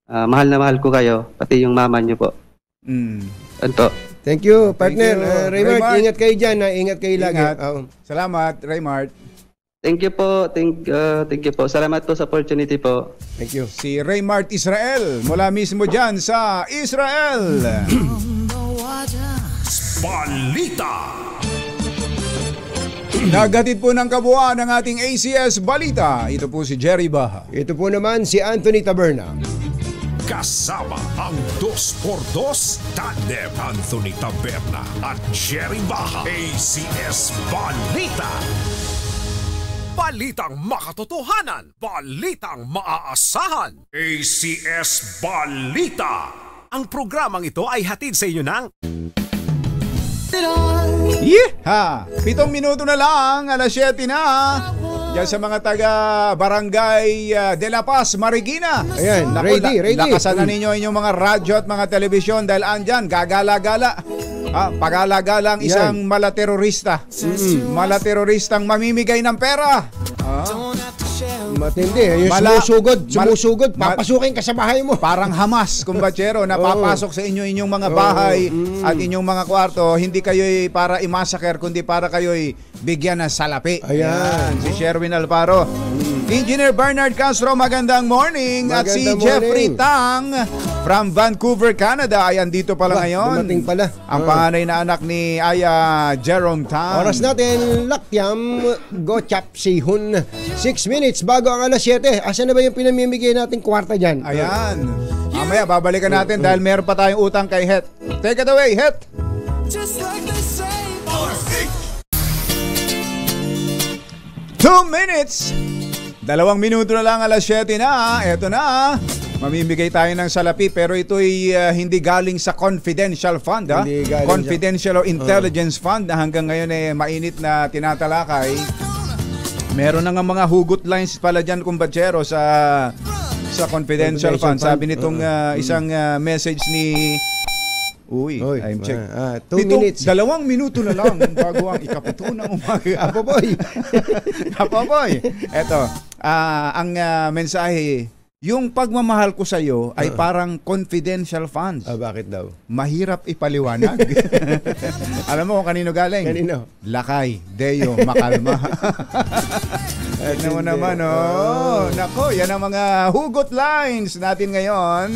Mahal na mahal ko kayo, pati yung mama niyo po. Anto. Thank you, partner. you. Raymark, Raymart. ingat kayo dyan. Ingat kayo lagi. Ingat. Oo. Salamat, Raymart. Thank you po. Thank you po. Salamat po sa opportunity po. Thank you. Si Raymart Israel, mula mismo dyan sa Israel. Balita. Nagatid po ng kabuuan ng ating ACS Balita. Ito po si Jerry Baha. Ito po naman si Anthony Taberna. Kasama ang 2x2 tandem Anthony Taberna at Jerry Baha. ACS Balita. Balitang makatotohanan. Balitang maaasahan. ACS Balita. Ang programang ito ay hatid sa inyo ng Yeeha! 7 minuto na lang, alas 7 na. Diyan sa mga taga Barangay De La Paz, Marikina. Ayan, Naku, ready. Lakasan na ninyo inyong mga radyo at mga telebisyon dahil andyan, gagala-gala. Pagala-gala ang isang malaterorista. Malateroristang mamimigay ng pera. Matindi. Yung sumusugod. Papasukin ka sa bahay mo. Parang Hamas, kumbatsero, na papasok sa inyong mga bahay at inyong mga kwarto. Hindi kayo'y para i-massacre, kundi para kayo'y bigyan ng salapi. Ayan. Si Sherwin Alfaro. Engineer Bernard Castro, magandang morning. At si Magandang Jeffrey morning. Tang from Vancouver, Canada. Ay, andito pala ngayon. Dumating pala. Ang panganay na anak ni Aya Jerome Tang. Oras natin, Lakyam, Gochap, Sihun. 6 minutes bago ang alas 7. Asan na ba yung pinamimigay nating kwarta dyan? Ayan. Mamaya, babalikan natin dahil meron pa tayong utang kay Het. Take it away, Het. Just like they say. 2 minutes. 2 minuto na lang, alas 7 na. Eto na. Mamimigay tayo ng salapi pero ito'y hindi galing sa confidential fund. Hindi galing Confidential o intelligence fund na hanggang ngayon mainit na tinatalakay. Meron na nga mga hugot lines pala dyan, kumbatsero, sa confidential fund. Sabi nitong isang message ni... Uy, I'm check. 2 minutes. 2 minuto na lang bago ang ikapito ng umaga. Apoboy. Apoboy. Eto, ang mensahe, yung pagmamahal ko sa iyo ay parang confidential funds. Bakit daw? Mahirap ipaliwanag. Alam mo kung kanino galing? Kanino? Lakay, Deo, Makalma. Tignan mo naman, Nako, yan ang mga hugot lines natin ngayon.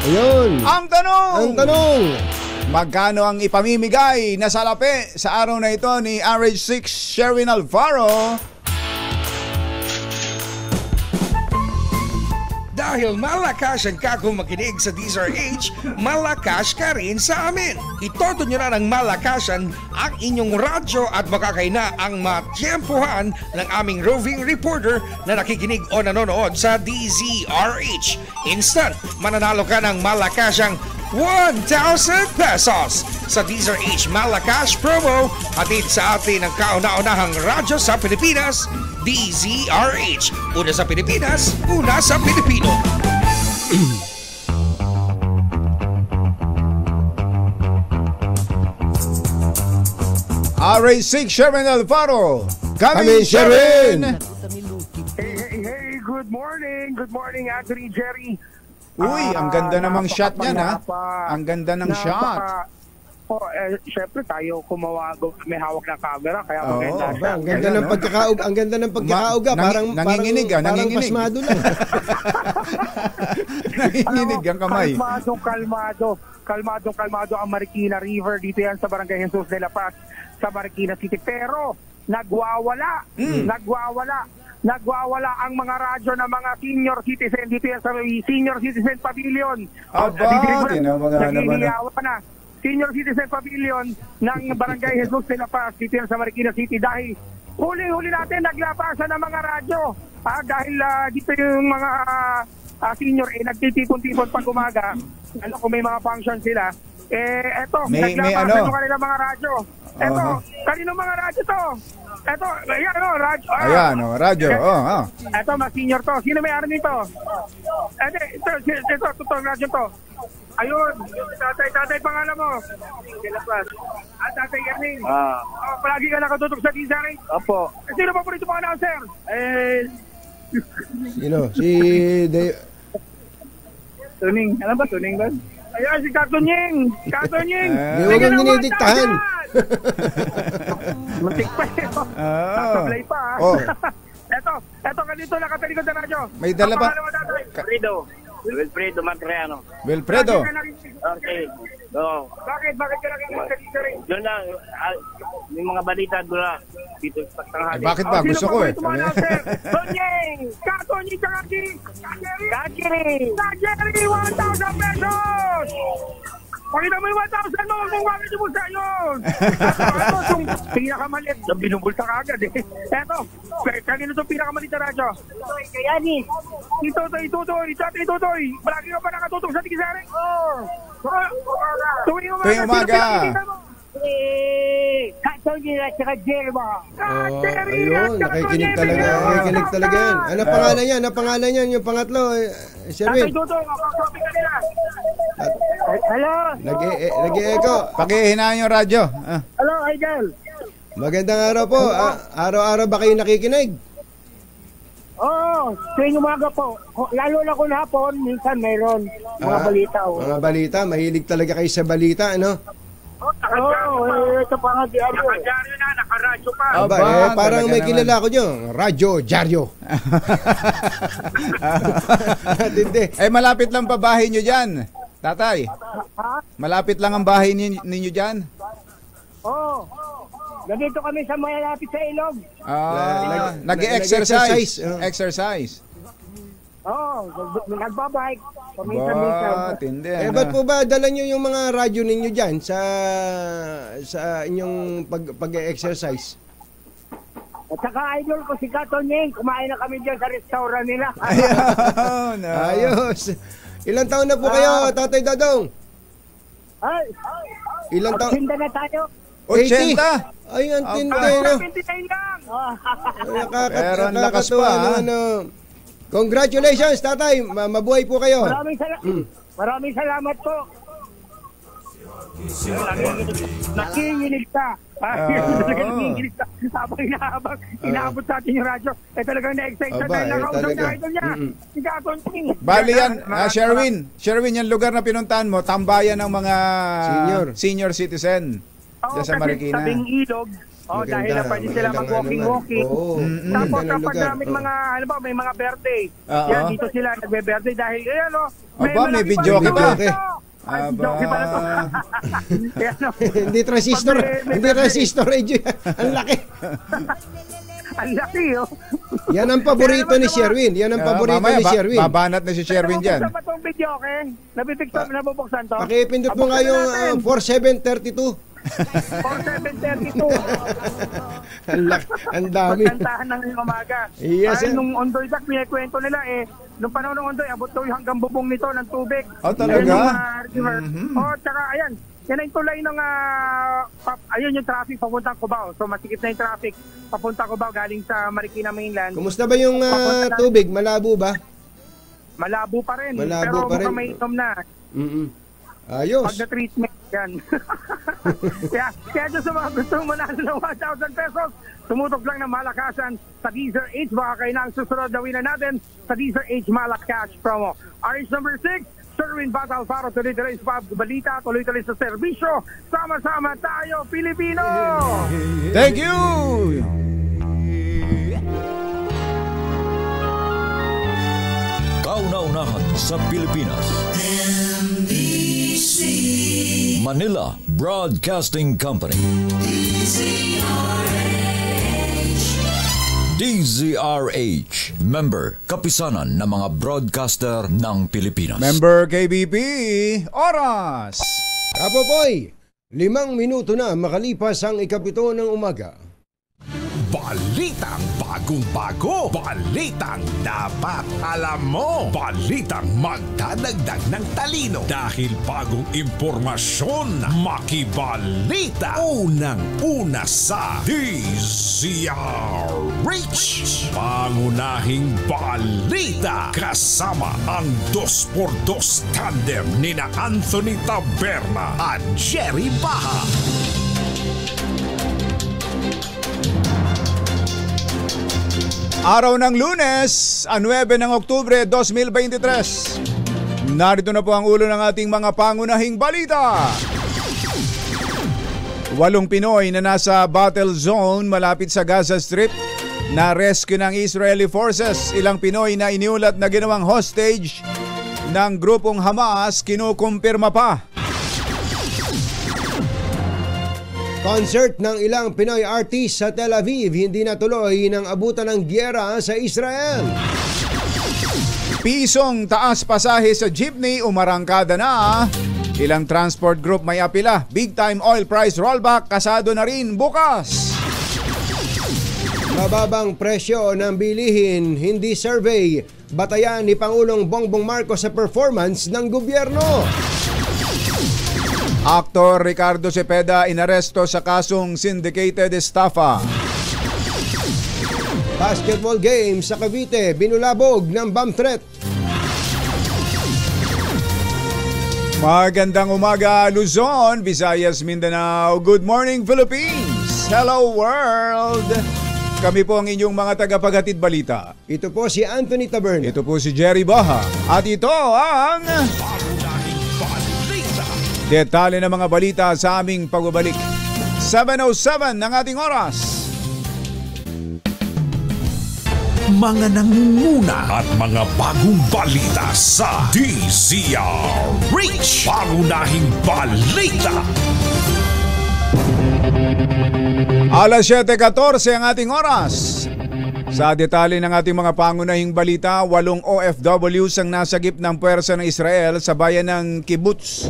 Ayun. Ang tanong! Magkano ang ipamimigay na salapi sa araw na ito ni RH6 Sherwin Alfaro? Dahil malakas ang kakong makinig sa DZRH, malakas ka rin sa amin. Itodo nyo na ng malakasan ang inyong radyo at makakay na ang matyempuhan ng aming roving reporter na nakikinig o nanonood sa DZRH. Instant, mananalo ka ng malakasang 1,000 pesos sa DZRH Malakas promo, hatid sa atin ang kauna-unahang radyo sa Pilipinas, DZRH. Una sa Pilipinas, una sa Pilipino. RH6 Sherwin Alfaro. Kami Sherwin! Hey, good morning. Good morning, Anthony, Jerry. Uy, ang ganda namang shot niyan, ha? Ang ganda ng shot. Syempre tayo may hawak na camera kaya maganda siya. Ang ganda ng pagkakauga, parang nanginginig, nanginginig. Parang pasmado lang. Nanginginig ang kamay. Kalmado ang Marikina River. Dito yan sa Barangay Jesus de la Paz sa Marikina City. Pero nagwawala ang mga radyo ng mga senior citizen. Dito yan sa Senior Citizen Pavilion. Naghihiyawa na. Senior Citizen Pavilion ng Barangay Jesus de la Paz dito yan sa Marikina City. Dahil huli natin naglabasan ng mga radyo. Dahil dito yung mga senior nagtitipon-tipon pag umaga. Kung may mga function sila. Eto, naglabasan yung kanilang mga radyo. Eto, kaninong mga radyo to? Eto, ayan radyo. Radyo. Eto, mas senior to. Sino may ari nito? Ito, radyo to. Ayun, tatay pangalan mo. Tatay Erning. Palagi ka nakatutok sa DZRH. Opo. Sino pa po rito mga announcer? Sino? Si Tuning. Alam ba Tuning ba? Ayan, si Katunying. Hindi mo kang dinidiktahan. Muntik pa eh. Nasablay pa Eto, kanito nakatalikod na radyo. May dala ba? Wilfredo Matriano. Wilfredo. Okay. So, Bakit ka nakikinig sa DZRH? doon lang, may mga balita doon lang. Dito sa tanghali. Bakit ba? Gusto ko eh. Tunying! Katunying tsaka Kajiri! 1,000 pesos! Pakita mo yung 1,000 mo kung bakit yung bulsa yun! Ito, yung pinakamaliit na binubulsa ka agad eh. Eto, kanino itong pinakamaliit na radyo? Kayani! Itutoy! Malaki ka pa nakatutok sa DZRH? Tuwing umaga! Katunying at saka Jerma! Ayun, nakikinig talaga yan. Ano pangalan yan? Yung pangatlo, Sherwin. Tutoy, makakopi ka nila! Hello? Nag-e-echo. Pakihinaan yung radyo. Hello, Idol. Magandang araw po. Araw-araw ba kayo nakikinig? Oo, tuwing umaga po. Lalo na kung hapon, minsan mayroon mga balita. Mga balita, mahilig talaga kayo sa balita, ano? Ito pa nga diaryo. Nakadyaryo na, nakaradyo pa. Parang may kilala ko nyo. Radyo, Jaryo. Hindi. Malapit lang pa bahay nyo dyan, tatay. Malapit lang ang bahay ninyo dyan. Oo. Nandito kami sa malapit sa ilog. Nag-exercise. Exercise. Oo, nagbabike. Paminsan-minsan. Tindi. Ba't po ba dala nyo yung mga radyo ninyo dyan sa inyong pag-exercise? At saka idol ko si Katunying, kumain na kami dyan sa restaurant nila. Ayos. Ilang taon na po kayo, Tatay Dadong? Ay, Ilang taon? 80 na tayo. 80? Ay, ang tindi, no? 79 lang! Pero ang lakas pa, Congratulations, Tatay. Mabuhay po kayo. Maraming salamat po. Nakikinig ka. Nakikinig ka. Habang inaabot sa atin yung radyo. Talagang na-excite sa dahil nakausap na idol niya. Si Katunying. Bali yan, Sherwin, yung lugar na pinuntahan mo, tambayan ng mga senior citizen sa Marikina. Tabing ilog. Dahil na pwede sila mag-walking-walking. Tapos kapag may mga, may mga birthday. Yan, dito sila nagbe-birthday dahil, may video ka ba? Hindi transistor radio. Ang laki. Ang laki, Yan ang paborito ni Sherwin. Babanat na si Sherwin dyan. Nabubuksan pa itong video, okay? Nabubuksan to? Pakipindot mo nga yung 4732. 4732. Ang dami. Pagkantahan ng umaga. Yes, nung Ondoy Dak, may kwento nila nung panahon ng Ondoy, abot daw hanggang bubong nito ng tubig. Talaga? Tsaka ayan, yan ang tulay ng ayun yung traffic papuntang Cubao. So masikip na yung traffic papuntang Cubao galing sa Marikina Mainland. Kumusta ba yung tubig? Malabo ba? Malabo pa rin. Malabo pero pa rin. mukhang may inom na. Ayos. Pag na-treatment yan. kaya dyan sa mga gustong manalo ng 1,000 pesos, tumutok lang ng malakasan sa DZRH. Baka kayo na ang susunod na winner natin sa DZRH Malacash promo. RH number 6, Sherwin Bata Alfaro, tuloy-tuloy sa balita, tuloy-tuloy sa serbisyo. Sama-sama tayo, Pilipino! Thank you! kauna-unahan sa Pilipinas. Manila Broadcasting Company. DZRH, member, kapisanan ng mga broadcaster ng Pilipinas. Member KBP, oras! Kapopoy, 5 minuto na makalipas ang 7 ng umaga. Balitang bagong-bago. Balitang dapat alam mo. Balitang magdadagdag ng talino. Dahil bagong impormasyon, makibalita. Unang-una sa DZRH. Pangunahing balita. Kasama ang 2x2 tandem nina Anthony Taberna at Jerry Baha. Araw ng Lunes, 9 ng Oktubre 2023. Narito na po ang ulo ng ating mga pangunahing balita. 8 Pinoy na nasa battle zone malapit sa Gaza Strip na rescue ng Israeli forces. Ilang Pinoy na iniulat na ginawang hostage ng grupong Hamas kinukumpirma pa. Concert ng ilang Pinoy artist sa Tel Aviv hindi natuloy nang abutan ng gyera sa Israel. Pisong taas pasahe sa jeepney, umarangkada na. Ilang transport group may apila. Big time oil price rollback, kasado na rin bukas. Mababang presyo ng bilihin, hindi survey. Batayan ni Pangulong Bongbong Marcos sa performance ng gobyerno. Aktor Ricardo Cepeda inaresto sa kasong syndicated estafa. Basketball game sa Cavite, binulabog ng bomb threat. Magandang umaga Luzon, Visayas, Mindanao. Good morning Philippines. Hello world. Kami po ang inyong mga tagapaghatid balita. Ito po si Anthony Taberna. Ito po si Jerry Baha. At ito ang detalye ng mga balita sa aming pagbabalik. 7:07 ng ating oras. Mga nangunguna at mga bagong balita sa DZRH. Pangunahing balita. Alas 7:14 ang ating oras. Sa detalye ng ating mga pangunahing balita, 8 OFWs ang nasagip ng puwersa ng Israel sa bayan ng Kibbutz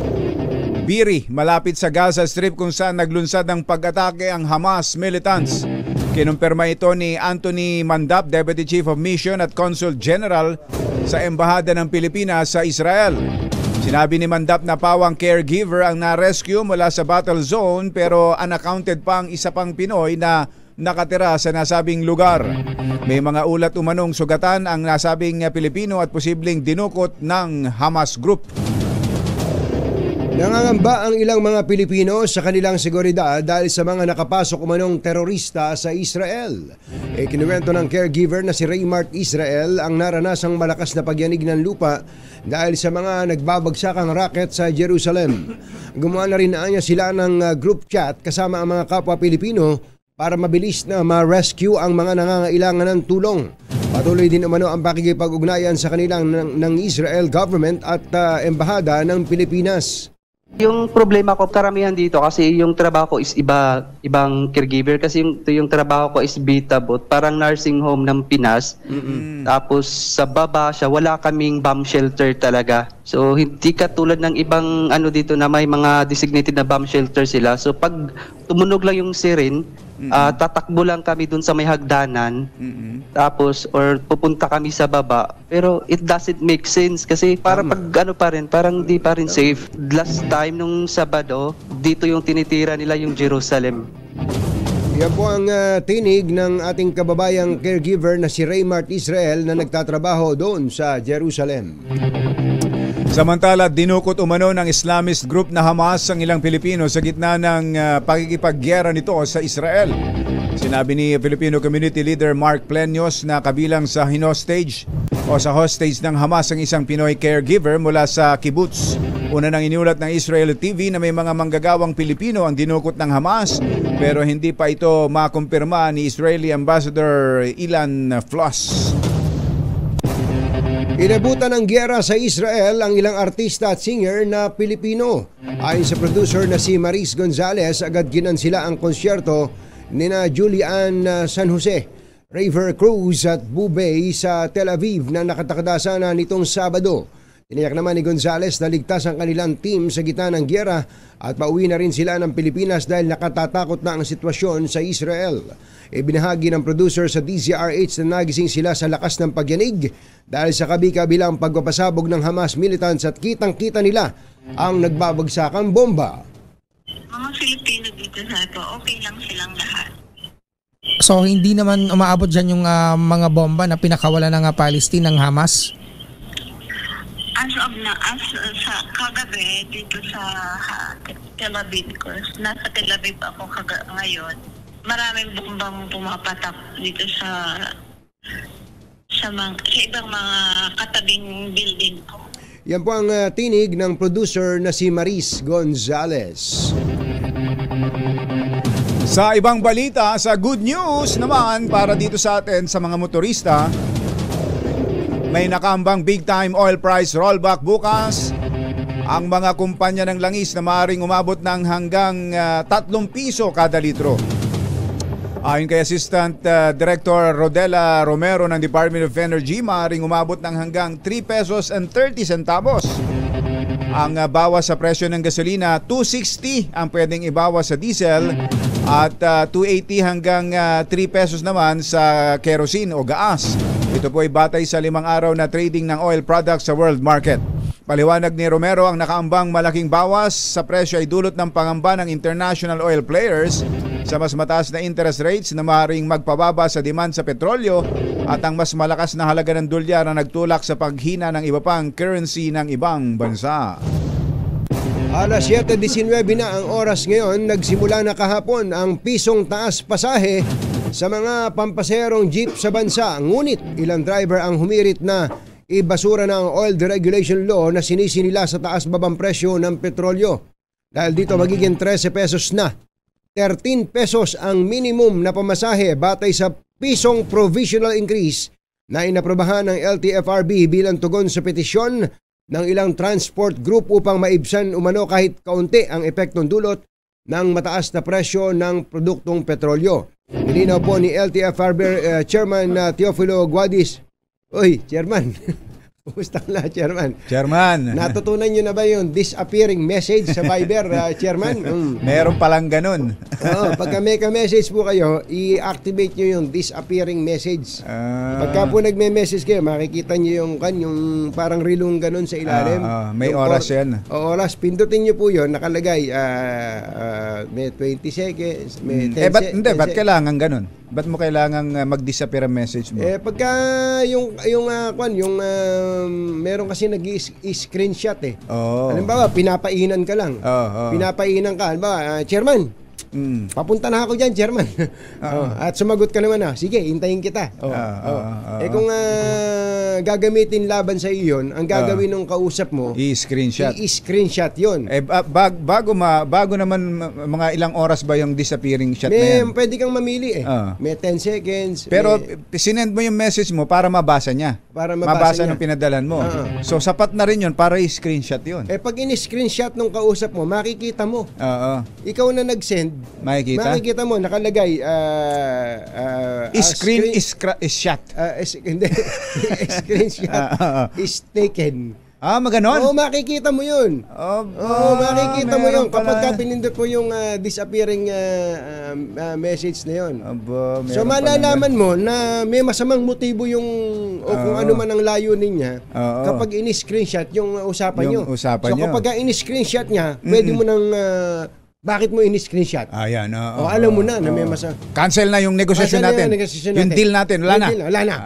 Biri, malapit sa Gaza Strip kung saan naglunsad ng pag-atake ang Hamas militants. Kinumpirma ito ni Anthony Mandap, Deputy Chief of Mission at Consul General sa Embahada ng Pilipinas sa Israel. Sinabi ni Mandap na pawang caregiver ang na-rescue mula sa battle zone pero unaccounted pa ang isa pang Pinoy na nakatira sa nasabing lugar. May mga ulat umanong sugatan ang nasabing Pilipino at posibleng dinukot ng Hamas Group. Nangangamba ang ilang mga Pilipino sa kanilang seguridad dahil sa mga nakapasok umanong terorista sa Israel. Kinuwento ng caregiver na si Raymart Israel ang naranasang malakas na pagyanig ng lupa dahil sa mga nagbabagsakang racket sa Jerusalem. Gumawa na rin niya sila ng group chat kasama ang mga kapwa Pilipino para mabilis na ma-rescue ang mga nangangailangan ng tulong. Patuloy din umano ang pakikipag-ugnayan sa kanilang ng Israel government at embahada ng Pilipinas. Yung problema ko, karamihan dito kasi yung trabaho ko is ibang caregiver kasi yung trabaho ko is Vitabot, parang nursing home ng Pinas. Tapos sa baba siya, wala kaming bomb shelter talaga. So hindi katulad ng ibang dito na may mga designated na bomb shelter sila. So pag tumunog lang yung siren, tatakbo lang kami dun sa may hagdanan. Tapos or pupunta kami sa baba. Pero it doesn't make sense kasi para pag pa rin, parang di pa rin safe. Last time nung Sabado, dito yung tinitira nila yung Jerusalem. Yan po ang tinig ng ating kababayang caregiver na si Raymart Israel na nagtatrabaho doon sa Jerusalem. Samantala, dinukot umano ng Islamist group na Hamas ang ilang Pilipino sa gitna ng pakikipagyera nito sa Israel. Sinabi ni Filipino Community Leader Mark Pleños na kabilang sa hinostage o sa hostage ng Hamas ang isang Pinoy caregiver mula sa kibbutz. Una nang iniulat ng Israel TV na may mga manggagawang Pilipino ang dinukot ng Hamas pero hindi pa ito makumpirma ni Israeli Ambassador Ilan Floss. Inabutan ng giyera sa Israel ang ilang artista at singer na Pilipino. Ayon sa producer na si Maris Gonzalez, agad ginansila ang konsyerto nina Julian San Jose, Raver Cruz at Bubay sa Tel Aviv na nakatakda sana nitong Sabado. Tiniyak naman ni Gonzalez na ligtas ang kanilang team sa gitna ng giyera at pauwi na rin sila ng Pilipinas dahil nakatatakot na ang sitwasyon sa Israel. Ibinahagi ng producer sa DZRH na nagising sila sa lakas ng pagyanig dahil sa kabi-kabilang pagpapasabog ng Hamas militants at kitang-kita nila ang nagbabagsakang bomba. Mga Filipino dito sa ito, okay lang silang lahat. So hindi naman umaabot dyan yung mga bomba na pinakawalan ng Palestine ng Hamas? As sa kagabi dito sa Tel Aviv, nasa Tel Aviv ako ngayon, maraming bombang pumapatak dito sa ibang mga katabing building ko. Yan po ang tinig ng producer na si Maris Gonzalez. Sa ibang balita, sa good news naman para dito sa atin sa mga motorista, may nakambang big time oil price rollback bukas. Ang mga kumpanya ng langis na maaaring umabot ng hanggang 3 piso kada litro. Ayon kay Assistant Director Rodela Romero ng Department of Energy, maaaring umabot ng hanggang 3 pesos and 30 centavos. Ang bawas sa presyo ng gasolina, 260 ang pwedeng ibawas sa diesel at 280 hanggang 3 pesos naman sa kerosene o gaas. Ito po ay batay sa 5 araw na trading ng oil products sa world market. Paliwanag ni Romero, ang nakaambang malaking bawas sa presyo ay dulot ng pangamba ng international oil players sa mas mataas na interest rates na maaaring magpababa sa demand sa petrolyo at ang mas malakas na halaga ng dolyar na nagtulak sa paghina ng iba pang currency ng ibang bansa. Alas 7:19 na ang oras ngayon, nagsimula na kahapon ang pisong taas pasahe sa mga pampaserong jeep sa bansa. Ngunit ilang driver ang humirit na ibasura na ang oil deregulation law na sinisi nila sa taas-babang presyo ng petrolyo. Dahil dito magiging 13 pesos na. 13 pesos ang minimum na pamasahe batay sa pisong provisional increase na inaprobahan ng LTFRB bilang tugon sa petisyon ng ilang transport group upang maibsan umano kahit kaunti ang epektong dulot ng mataas na presyo ng produktong petrolyo. Nilinaw po ni LTFRB Chairman Teofilo Guadis. Oy, Chairman. Kumusta ka na, Chairman? Chairman. Natutunan nyo na ba yung disappearing message sa Viber, Chairman? Meron palang ganun. Oo, pagka may ka-message po kayo, i-activate nyo yung disappearing message. Pagka po nagme-message kayo, makikita nyo yung parang rilong ganun sa ilalim. May oras yan. Oras. Pindutin nyo po yun, nakalagay may 20 seconds, may 10 seconds. Ba't kailangan ganun? Ba't mo kailangan mag-disappear ang message mo? Pagka meron kasi nag-i-screenshot eh. Halimbawa, pinapainan ka lang. Pinapainan ka. Halimbawa, Chairman, papunta na ako dyan, Chairman. At sumagot ka naman sige, hintayin kita. Kung gagamitin laban sa iyo yun, ang gagawin ng kausap mo, i-screenshot yun. Bago naman mga ilang oras ba yung disappearing shot na yan? Pwede kang mamili May 10 seconds. Pero sinend mo yung message mo para mabasa niya. Para mabasa ng pinadalan mo. So sapat na rin yun para i-screenshot yun. Pag in-screenshot ng kausap mo, makikita mo. Ikaw na nag-send, makikita mo, nakalagay screen is shot. Hindi. Screenshot is taken. Maganon? Oo, makikita mo yun. Makikita mo yun kapag pinindot mo yung disappearing message na yun. So malalaman mo na may masamang motibo yung o kung ano man ang layunin niya kapag in-screenshot yung usapan nyo. So kapag in-screenshot niya, pwede mo nang bakit mo in-screenshot? Ayan. Alam mo na may masa. Cancel na yung negosasyon natin. Yung deal natin. Wala na.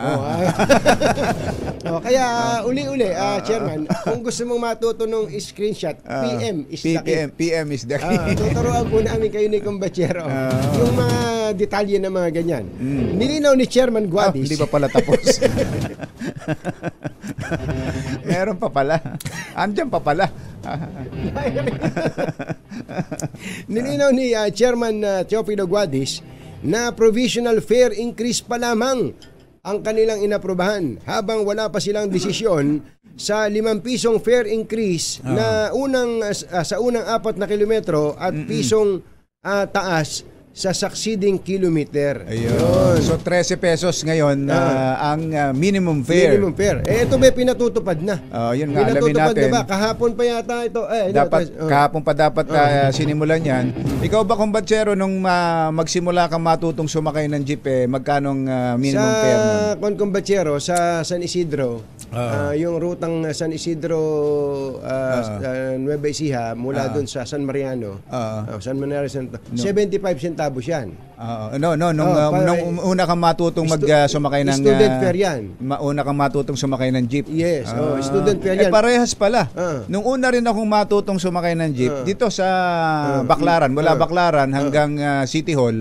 Kaya uli-uli, Chairman, kung gusto mong matuto ng screenshot, PM is the key. PM is the key. Tuturuan po namin kayo ni Kumbachero. Yung mga detalye na mga ganyan. Nilinaw ni Chairman Guadis. Hindi pa pala tapos. Meron pa pala. Andiyan pa pala. Nilinaw ni Chairman Teofilo Guadis na provisional fare increase pa lamang ang kanilang inaprubahan habang wala pa silang desisyon sa 5 pisong fare increase na sa unang 4 na kilometro at pisong taas sa succeeding kilometer. Ayun. So 13 pesos ngayon ang minimum fare. Minimum fare. Ito ba pinatutupad na? Yun nga, alamin pinatutupad natin. na ba? Kahapon pa yata ito. Kahapon pa dapat sinimulan yan. Ikaw ba, kumbatsero, nung magsimula kang matutong sumakay ng jeep, magkanong minimum fare nun? Sa Kumbatsero, sa San Isidro, yung rutang San Isidro, Nueva Ecija, mula dun sa San Mariano, San Mariano, 75 centavos yan. Nung una kang matutong sumakay ng student fare yan. Una kang matutong sumakay ng jeep. Yes, student fare yan. Parehas pala. Nung una rin akong matutong sumakay ng jeep dito sa Baclaran, mula Baclaran hanggang City Hall.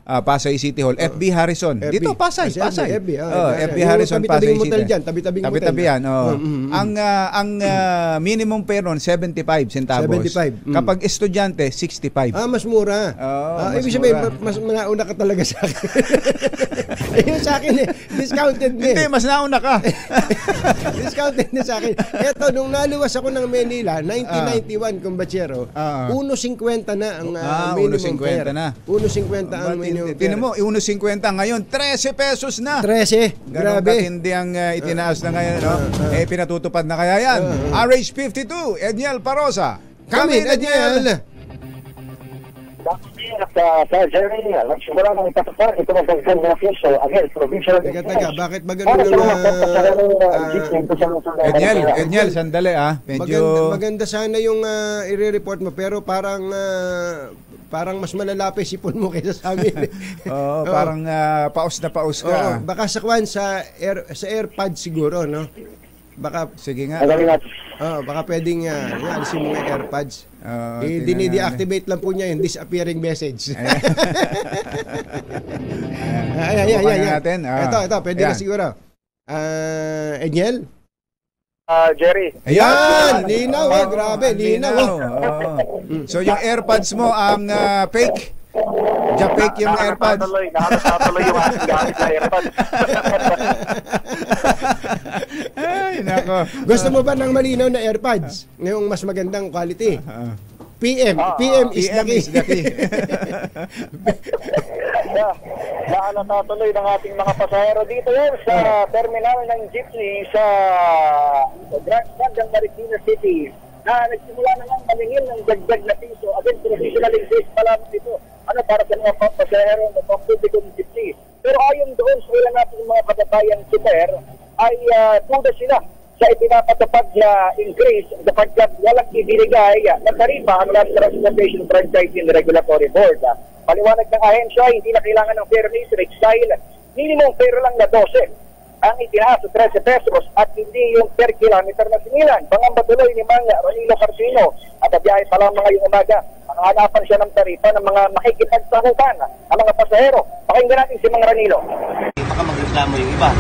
Pasay City Hall, FB Harrison. Dito Pasay. FB Harrison, Pasay City. Tabi-tabi yan. Ang minimum fare noon 75 centavos. 75. Kapag estudyante 65. Mas mura. Ibig sabihin mas nauna ka talaga sa akin. Ayun sa akin discounted na. Hindi, mas nauna ka. Discounted na sa akin. Eto, nung naluwas ako ng Manila 1991 Kumbatsero, 1.50 na ang minimum fare. 1.50 ang minimum. Tinan mo, 1.50 ngayon, 13 pesos na. 13. Grabe. Hindi ang itinaas na ngayon, no? Pinatutupad na kaya yan. RH52, Edniel Parosa. Kami, Edniel. Sa Jerry, nagsimula ng ipatupad ito ng pagkakang na piso. Again, provincial. Teka, bakit ba ganun Edniel, sandali medyo maganda sana yung i-report mo, pero parang mas malalapis sipon mo kaysa sa amin. Parang paus na paus ka. Baka sa AirPod siguro, no? Baka sige nga. Baka pwedeng alisin mo yung AirPods. Dini-deactivate lang po niya yung disappearing message. Ayan. Ito, pwede na siguro. Edniel? Jerry. Ayan! Linaw, grabe, linaw. So yung AirPods mo ang fake? Fake yung AirPods. Nakakatuloy yung aking gamit na AirPods. Ay, nako. Gusto mo ba ng malinaw na AirPods? Ngayong mas magandang quality? PM is the key. Nakakatuloy ng ating mga pasahero dito yan sa terminal ng jeepney sa Grand Marikina City na nagsimula na lang maningil ng dagdag na piso. Again, provisional increase pa lang dito. Para sa mga pasahero na pang-public ng jeepney. Pero ayon doon sa ilan natin mga kababayan super ay tuda sila sa ipinapatupad na increase sapagkat walang ibinigay na tarifa ang Land Transportation Franchising Regulatory Board. Paliwanag ng ahensya, hindi na kailangan ng fare matrix dahil minimum fare lang na 12 ang itinaas sa 13 pesos at hindi yung per kilometer na sinilan. Pangamba tuloy ni Mang Ranilo Carcino at biyahe pa lang ngayong umaga. Hanapan siya ng tarifa ng mga makikipagsahukan ang mga pasahero. Pakinggan natin si Mang Ranilo. Baka magreklamo yung iba.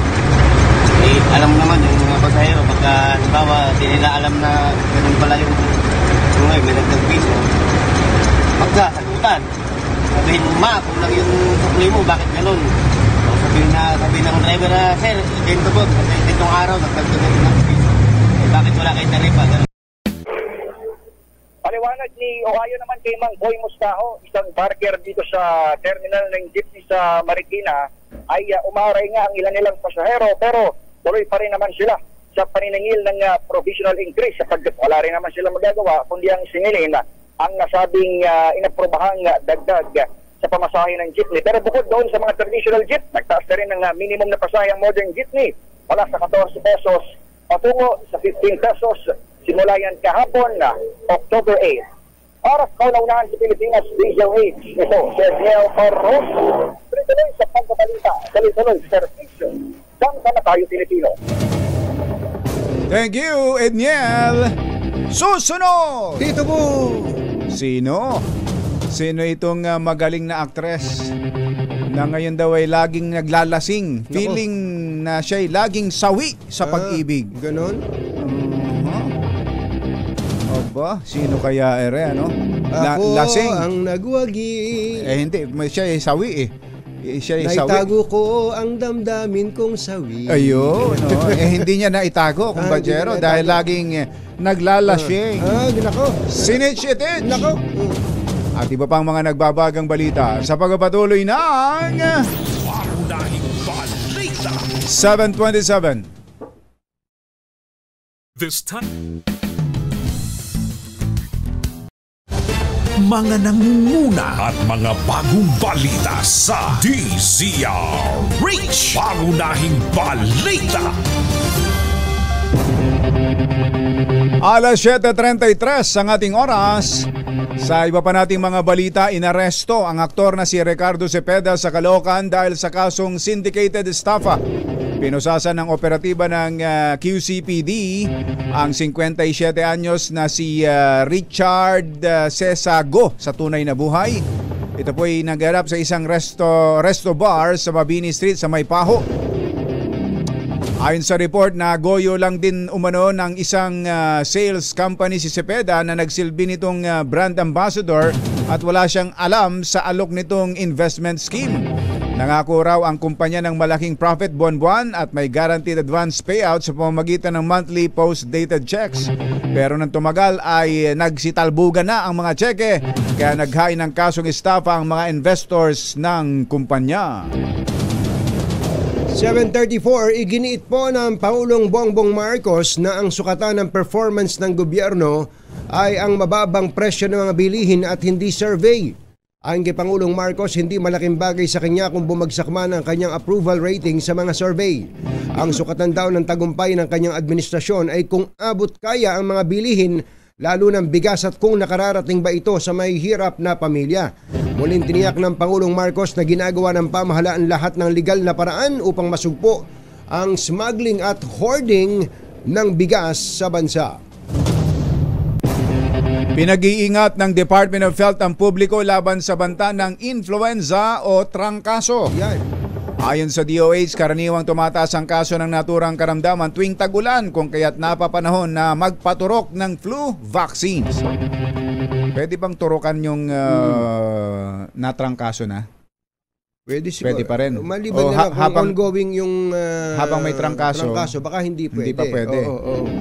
Alam mo naman yung mga pasahero, pagka halimbawa di nila alam na ganun pala yung may nagtagpiso. Pagkasagutan, sabihin mo kung lang yung tukli mo, bakit ganun? Sabihin ng driver na, sir, ganito po, kasi itong araw, nagtagpiso ng piso. Bakit wala kayong tarifa? Paliwanag ni Ohio naman kay Mang Boy Mustaho, isang barker dito sa terminal ng jeepney sa Marikina, ay umaray nga ang ilan nilang pasahero pero tuloy pa rin naman sila sa paniningil ng provisional increase sapagkat wala rin naman sila magagawa kundi ang singilin ang nasabing inaprobahang dagdag sa pamasahe ng jeepney. Pero bukod doon sa mga traditional jeep, nagtaas na rin ng minimum na pasahe ang modern jeepney mula sa 14 pesos patungo sa 15 pesos simula yan kahapon na October 8. Oras kaunaunahan sa Pilipinas, DZRH. Ito, Sergio Corros. Tuloy sa pagbabalita, tuloy sa servicio. Sangka na tayo, Pilipino. Thank you, Edniel. Susunod! Dito po! Sino? Sino itong magaling na actress na ngayon daw ay laging naglalasing? Nako. Feeling na siya'y laging sawi sa pag-ibig. Ganon? Aba, sino kaya ere, ano? Ako Lasing. ang nagwagi. Hindi, siya ay sawi eh. Siya ay sawi. Naitago ko ang damdamin kong sawi. Ayun. No? Hindi niya naitago, kumbachero, dahil laging naglalasing. Nako. Sinitch-itch. Nako. At iba pang mga nagbabagang balita sa pagpapatuloy ng Pangunahing balita. 7:27. This time, mga nangunguna at mga bagong balita sa DZRH. Pangunahing balita. Alas 7:33 ang ating oras. Sa iba pa nating mga balita, inaresto ang aktor na si Ricardo Cepeda sa Caloocan dahil sa kasong syndicated estafa. Pinusasan ng operatiba ng QCPD ang 57 anyos na si Richard Cesago sa tunay na buhay. Ito po ay nagharap sa isang resto bar sa Mabini Street sa Maypaho. Ayon sa report, nagoyo lang din umano ng isang sales company si Cepeda na nagsilbi nitong brand ambassador at wala siyang alam sa alok nitong investment scheme. Nangako raw ang kumpanya ng malaking profit buwan-buwan at may guaranteed advance payout sa pamamagitan ng monthly post-dated checks. Pero nang tumagal ay nagsitalbugan na ang mga tseke kaya naghain ng kasong estafa ang mga investors ng kumpanya. 7:34, iginiit po ng Pangulong Bongbong Marcos na ang sukatan ng performance ng gobyerno ay ang mababang presyo ng mga bilihin at hindi survey. Ayon kay Pangulong Marcos, hindi malaking bagay sa kanya kung bumagsak man ang kanyang approval rating sa mga survey. Ang sukatan daw ng tagumpay ng kanyang administrasyon ay kung abot kaya ang mga bilihin, lalo ng bigas at kung nakararating ba ito sa may hirap na pamilya. Muling tiniyak ng Pangulong Marcos na ginagawa ng pamahalaan lahat ng legal na paraan upang masugpo ang smuggling at hoarding ng bigas sa bansa. Pinag-iingat ng Department of Health ang publiko laban sa banta ng influenza o trangkaso. Ayon sa DOH, karaniwang tumataas ang kaso ng naturang karamdaman tuwing tag-ulan kung kaya't napapanahon na magpaturok ng flu vaccines. Pwede bang turukan yung natrangkaso na? Pwede siguro. Pwede pa rin. Maliban na kung ongoing yung habang may trangkaso, baka hindi pwede. Hindi pa pwede.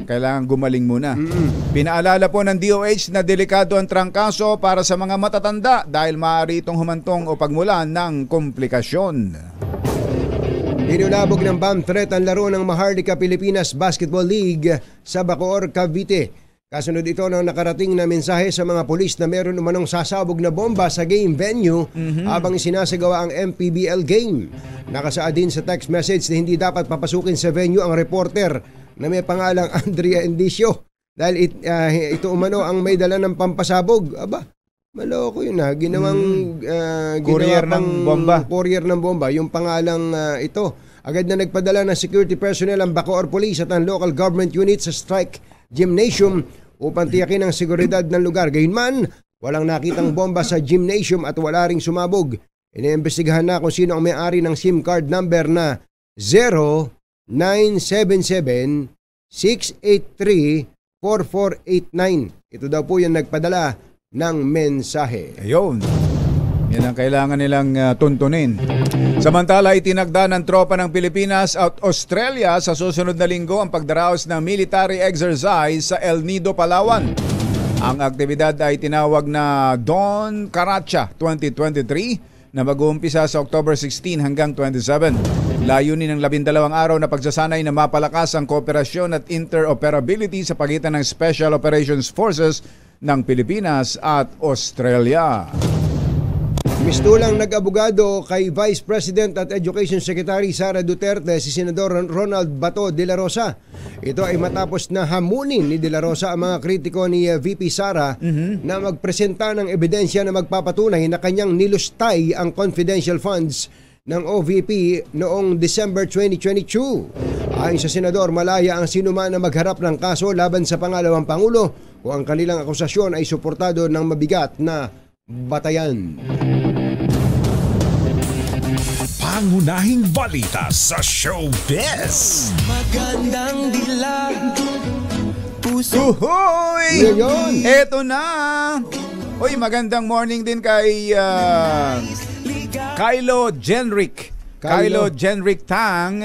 Kailangan gumaling muna. Pinaalala po ng DOH na delikado ang trangkaso para sa mga matatanda dahil maaari itong humantong o pagmulan ng komplikasyon. Inulabog ng bomb threat ang laro ng Maharlika Pilipinas Basketball League sa Bacoor, Cavite. Kasunod ito ng nakarating na mensahe sa mga pulis na meron umanong sasabog na bomba sa game venue habang sinasagawa ang MPBL game. Nakasaad din sa text message na hindi dapat papasukin sa venue ang reporter na may pangalang Andrea Indicio dahil ito umano ang may dala ng pampasabog. Aba, maloko yun ha. Courier ng bomba. Courier ng bomba. Yung pangalang ito. Agad na nagpadala ng security personnel ang Bacoor Police at ang local government unit sa strike gymnasium upang tiyakin ang seguridad ng lugar. Gayunman, walang nakitang bomba sa gymnasium at wala ring sumabog. Iniimbestigahan na kung sino ang may-ari ng SIM card number na 0977-683-4489. Ito daw po yung nagpadala ng mensahe. Ayun. Yan ang kailangan nilang tuntunin. Samantala, itinagda ng tropa ng Pilipinas at Australia sa susunod na linggo ang pagdaraos ng military exercise sa El Nido, Palawan. Ang aktibidad ay tinawag na Dawn Karacha 2023 na mag-uumpisa sa October 16 hanggang 27. Layunin ng 12 araw na pagsasanay na mapalakas ang kooperasyon at interoperability sa pagitan ng Special Operations Forces ng Pilipinas at Australia. Mistulang nag-abogado kay Vice President at Education Secretary Sara Duterte si Senador Ronald Bato de la Rosa. Ito ay matapos na hamunin ni de la Rosa ang mga kritiko ni VP Sara na magpresenta ng ebidensya na magpapatunay na kanyang nilustay ang confidential funds ng OVP noong December 2022. Ayon sa Senador, malaya ang sinuman na magharap ng kaso laban sa pangalawang Pangulo kung ang kanilang akusasyon ay suportado ng mabigat na batayan. Pangunahing balita sa showbiz. Magandang dilag, puso. Uhoy! Eto na! Uy, magandang morning din kay Kylo Genrick. Kylo Genrick Tang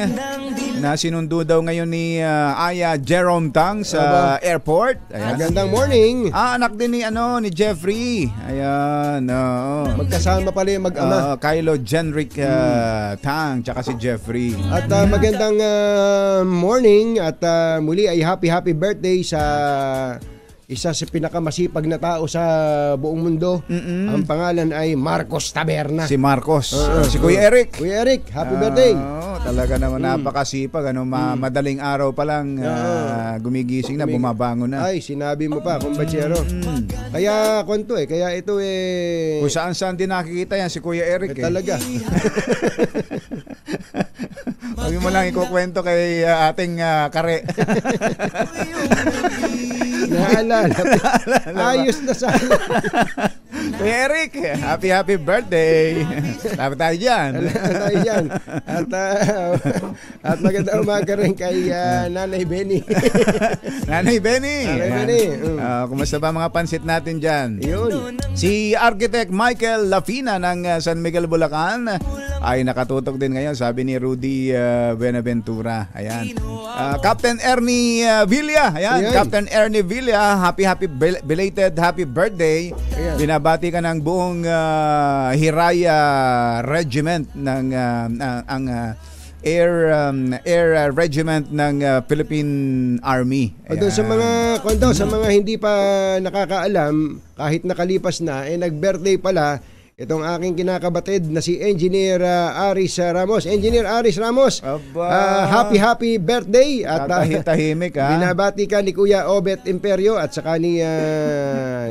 na sinundo daw ngayon ni Aya Jerome Tang sa airport. Ayan. Magandang morning. Anak din ni Jeffrey. Ayan. Magkasama pala yung mag-ama. Kylo Genrick Tang tsaka si Jeffrey. At magandang morning at muli ay happy birthday sa isa sa pinakamasipag na tao sa buong mundo. Ang pangalan ay Marcos Taberna. Si Marcos. Si Kuya Eric. Kuya Eric, happy birthday. Talaga naman napakasipag. Madaling araw pa lang gumigising na, bumabangon na. Ay, sinabi mo pa, kumbachero. Kaya kaya ito kung saan din nakikita yan si Kuya Eric. Talaga. Huwag mo lang ikukwento kay ating kare. Naalala. Ayos na sana. Kuya Eric, happy birthday. Dapat tayo dyan. At magandang umaga rin kay Nanay Benny. Nanay Benny. Kumusta ba mga pansit natin dyan? Yun. Si Architect Michael Lafina ng San Miguel, Bulacan ay nakatutok din ngayon, sabi ni Rudy Benaventura. Ayan. Captain Ernie Villa. Ayan. Captain Ernie Villa, happy belated happy birthday. Ayan. Binabati ka ng buong Hiraya Regiment ng Air Regiment ng Philippine Army. Doon sa mga hindi pa nakakaalam, kahit nakalipas na, nag-birthday pala itong aking kinakabatid na si Engineer Aris Ramos. Engineer Aris Ramos, happy birthday. At tahimik binabati ka ni Kuya Obet Imperio at saka ni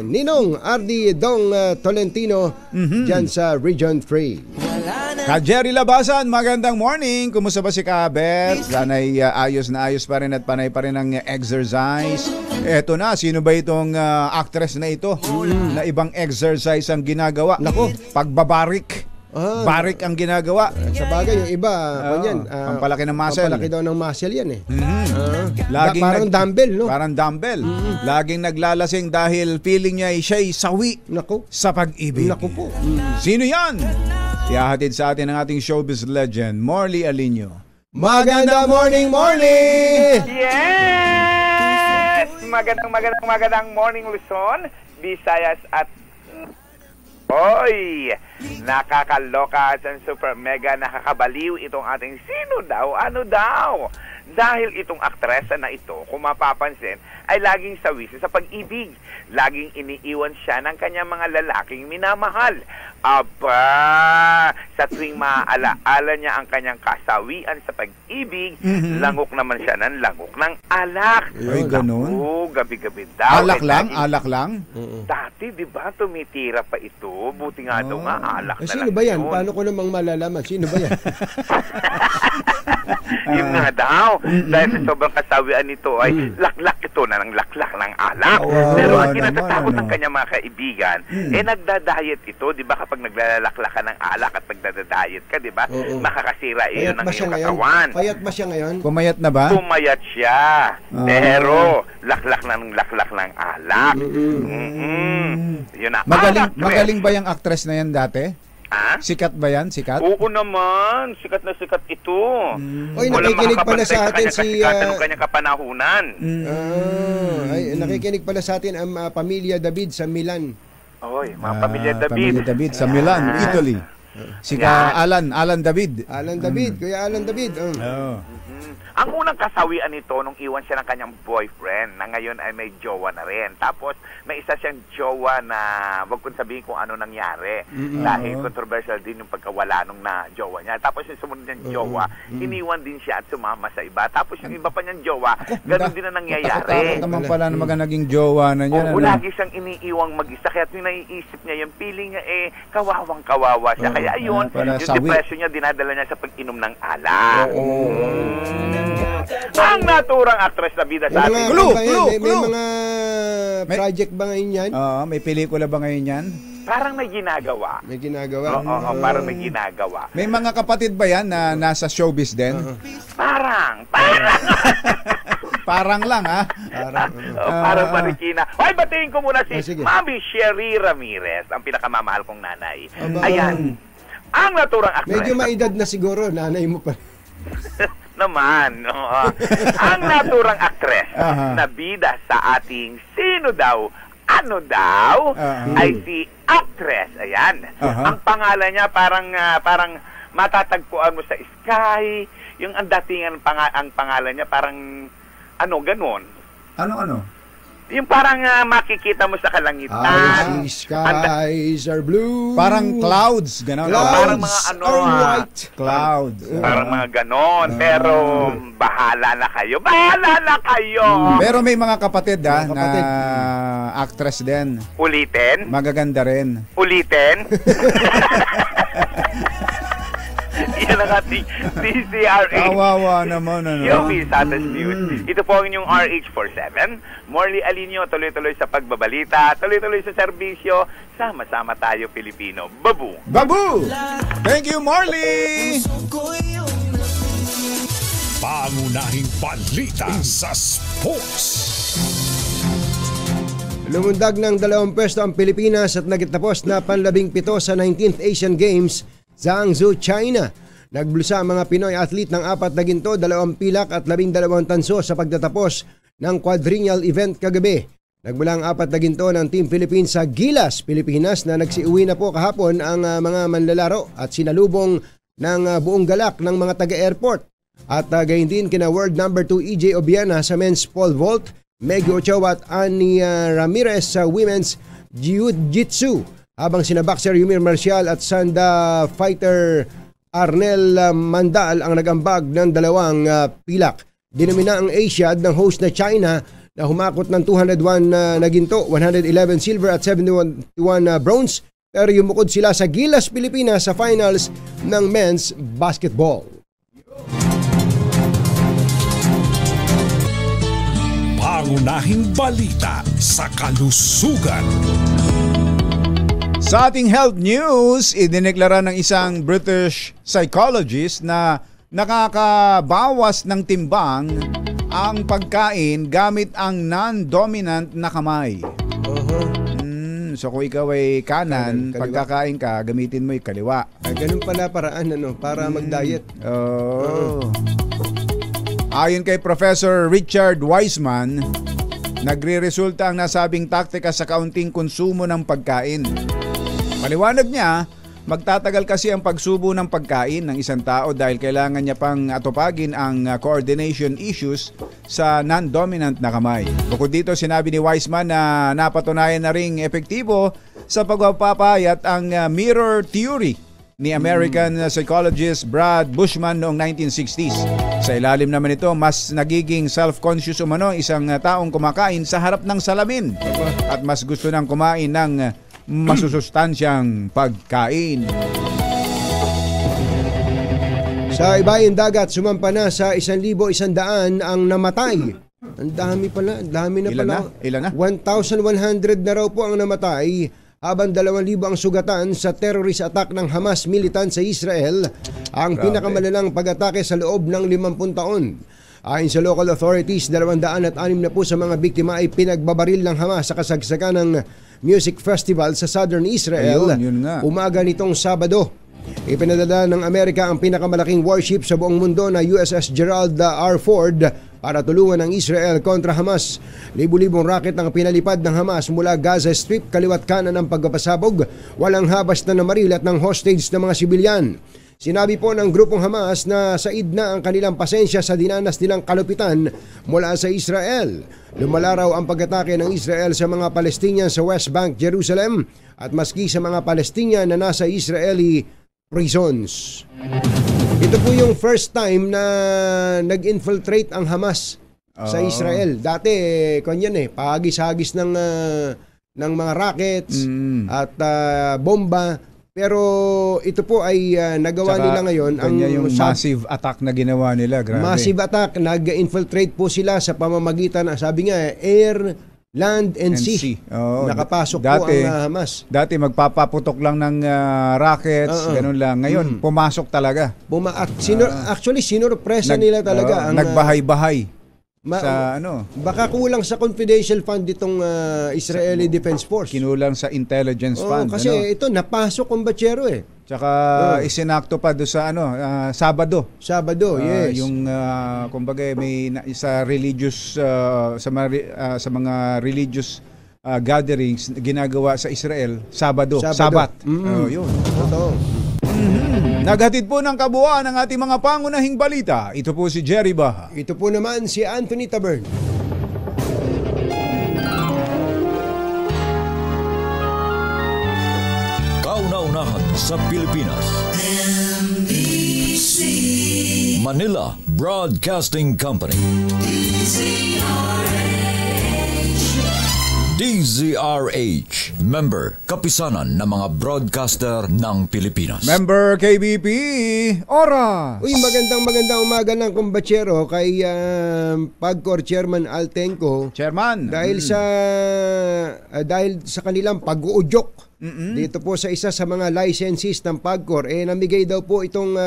Ninong Ardi Dong Tolentino dyan sa Region 3. Ka Jerry Labasan, magandang morning. Kumusta ba si Kabet? Sana'y ayos na ayos pa rin at panay pa rin ang exercise. Eto na, sino ba itong actress na ito? Na ibang exercise ang ginagawa. Nako, pagbabarik. Barik ang ginagawa. Sa bagay, yung iba, pampalaki ng muscle. Pampalaki daw ng muscle yan Parang dumbbell, no? Parang dumbbell. Laging naglalasing dahil feeling niya siya'y sawi sa pag-ibig. Naku po. Sino yan? Ihahatid sa atin ang ating showbiz legend, Morley Alinio. Magandang morning! Yes! Magandang morning, Luzon, Visayas at Hoy! Nakakaloka at super mega nakakabaliw itong ating sino daw, ano daw. Dahil itong aktresa na ito, kung mapapansin, ay laging sawisi sa pag-ibig. Laging iniiwan siya ng kanyang mga lalaking minamahal. Aba! Sa tuwing maaalaala niya ang kanyang kasawian sa pag-ibig, langok naman siya ng langok ng alak. Ay, ganun? Oo, gabi-gabi daw. Alak lang? Dati, di ba, tumitira pa ito. Buti nga daw nga, alak na sino lang. Sino ba yan? Yun. Paano ko namang malalaman? Sino ba yan? Yung nga daw. Dahil sa sobrang kasawian nito ay laklak ito na ng laklak ng alak. Pero ang kinatatakot ng kanyang mga kaibigan, nagda-diet ito. Di ba kapag naglalaklak ka ng alak at nagda-diet ka, di ba? Makakasira iyon ng iyong katawan. Payat ba siya ngayon? Pumayat na ba? Pumayat siya. Pero laklak ng alak. Yun na. Magaling ba yung actress na yan dati? Sikat ba yan? Sikat? Oo naman. Sikat na sikat ito. Oy, nakikinig pala sa atin si... Anong kanyang kapanahunan. Nakikinig pala sa atin ang pamilya David sa Milan. Oy, mga pamilya David. Pamilya David sa Milan, Italy. Si Alan David. Kuya Alan David. Ang unang kasawian nito nung iwan siya ng kanyang boyfriend na ngayon ay may jowa na rin. Tapos may isa siyang jowa na wag kong sabihin kung ano nangyari. Dahil controversial din yung pagkawala nung na jowa niya. Tapos yung sumunod niyang jowa, iniwan din siya at sumama sa iba. Tapos yung iba pa niyang jowa, ganun din na nangyayari. Takot naman pala na naging jowa na niya. Oo, lagi siyang iniiwang mag-isa. Kaya yung naiisip niya, yung feeling niya kawawang-kawawa siya. Kaya ayun, yung depression niya, dinadala niya sa pag-inom ng alak. Ang naturang actress na bida sa atin. May mga project ba ngayon yan? May pelikula ba ngayon yan? Parang may ginagawa. Oo, parang may ginagawa. May mga kapatid ba yan na nasa showbiz din? Parang. Parang lang, ha? Parang Marikina. Ay, batiin ko muna si Mami Sherry Ramirez, ang pinakamamahal kong nanay. Ayan. Ang naturang actress. Medyo maedad na siguro, nanay mo pa. Naman. Ang naturang actress na bida sa ating Sino Daw, Ano Daw ay si actress. Ayan. Ang pangalan niya parang matatagpuan mo sa Sky. Yung ang datingan ang pangalan niya parang ganon. Ano? Yung parang makikita mo sa kalangitan. Skies are blue. Parang clouds, gano'n. Parang mga white. Clouds. Parang mga ganon. Pero bahala na kayo. Pero may mga kapatid na actress din. Ulitin? Magaganda rin. Ulitin? Yan ang ating DZRH. Kawawa naman, Yung Misatas News. Ito po ang inyong RH47. Morley Alinio, tuloy-tuloy sa pagbabalita, tuloy-tuloy sa serbisyo. Sama-sama tayo, Pilipino. Babu! Babu! Thank you, Morley! Pangunahing balita sa sports. Lumundag ng 2 pwesto ang Pilipinas at nagtapos na panlabing-7 sa 19th Asian Games sa Hangzhou, China. Nagblusa ang mga Pinoy athlete ng 4 na ginto, 2 pilak at 12 tanso sa pagtatapos ng quadrennial event kagabi. Nagmula ang 4 na ginto ng Team Philippines sa Gilas, Pilipinas na nagsiuwi na po kahapon ang mga manlalaro at sinalubong ng buong galak ng mga taga-airport. At gayon din kina world number 2 EJ Obiana sa men's pole vault, Meggy Ochoa at Annie Ramirez sa women's jiu-jitsu. Habang sina boxer Yumir Marcial at Sanda fighter Arnel Mandal ang nagambag ng 2 pilak. Dinumina ang Asiad ng host na China na humakot ng 201 na ginto, 111 silver at 71 bronze. Pero yumukod sila sa Gilas, Pilipinas sa finals ng men's basketball. Pangunahing balita sa kalusugan. Sa ating health news, idineklara ng isang British psychologist na nakakabawas ng timbang ang pagkain gamit ang non-dominant na kamay. So kung ikaw ay kanan, pagkakain ka, gamitin mo yung kaliwa. Ganun pala paraan para mag-diet. Ayon kay Professor Richard Wiseman, nagre-resulta ang nasabing taktika sa kaunting konsumo ng pagkain. Paliwanag niya, magtatagal kasi ang pagsubo ng pagkain ng isang tao dahil kailangan niya pang atupagin ang coordination issues sa non-dominant na kamay. Bukod dito, sinabi ni Wiseman na napatunayan na ring epektibo sa pagpapayat ang mirror theory ni American psychologist Brad Bushman noong 1960s. Sa ilalim naman ito, mas nagiging self-conscious umano isang taong kumakain sa harap ng salamin at mas gusto nang kumain ng masusustansyang pagkain. Sa ibayong dagat, sumampa na sa 1,100 ang namatay. Ang dami pala, Ilan na? 1,100 na raw po ang namatay, habang 2,000 ang sugatan sa terrorist attack ng Hamas militant sa Israel, ang pinakamalalang pag-atake sa loob ng 50 taon. Ayon sa local authorities, 206 na po sa mga biktima ay pinagbabaril ng Hamas sa kasagsagan ng music festival sa southern Israel. Umaga nitong Sabado. Ipinadala ng Amerika ang pinakamalaking warship sa buong mundo na USS Gerald R. Ford para tulungan ang Israel kontra Hamas. Libu-libong rocket ang pinalipad ng Hamas mula Gaza Strip kaliwat kanan ng pagpapasabog, walang habas na namaril at ng hostage na mga sibilyan. Sinabi po ng grupong Hamas na said na ang kanilang pasensya sa dinanas nilang kalupitan mula sa Israel. Lumalaraw ang pag-atake ng Israel sa mga Palestinian sa West Bank, Jerusalem at maski sa mga Palestinian na nasa Israeli prisons. Ito po yung first time na nag-infiltrate ang Hamas sa Israel. Dati, pahagis-hagis ng mga rockets at bomba. Pero ito po ay nagawa nila ngayon. Yung massive attack na ginawa nila. Grabe. Massive attack. Nag-infiltrate po sila sa pamamagitan, sabi nga, air, land, and sea. Nakapasok po ang Hamas. Dati magpapaputok lang ng rockets, ganun lang. Ngayon, pumasok talaga. Actually, sinurpresa nila talaga. Nagbahay-bahay. sa ano. Baka kulang sa confidential fund itong Israeli Defense Force. Kinulang sa intelligence fund. Kasi ito napasok kumbachero eh. Tsaka isinakto pa do sa ano, Sabado, yes. Yung kumbaga may sa religious sa mga religious gatherings ginagawa sa Israel, Sabat. Yun. Totoo. Naghatid po ng kabuuan ng ating mga pangunahing balita. Ito po si Jerry Baha. Ito po naman si Anthony Tabern. Kauna-unahan sa Pilipinas. NBC Manila Broadcasting Company. DZRH, member, kapisanan ng mga broadcaster ng Pilipinas. Member KBP, oras! Uy, magandang umaga ng kumbachero kay PAGCOR Chairman Altenco. Chairman! Dahil sa kanilang pag-uudyok dito po sa isa sa mga licensees ng PAGCOR, namigay daw po itong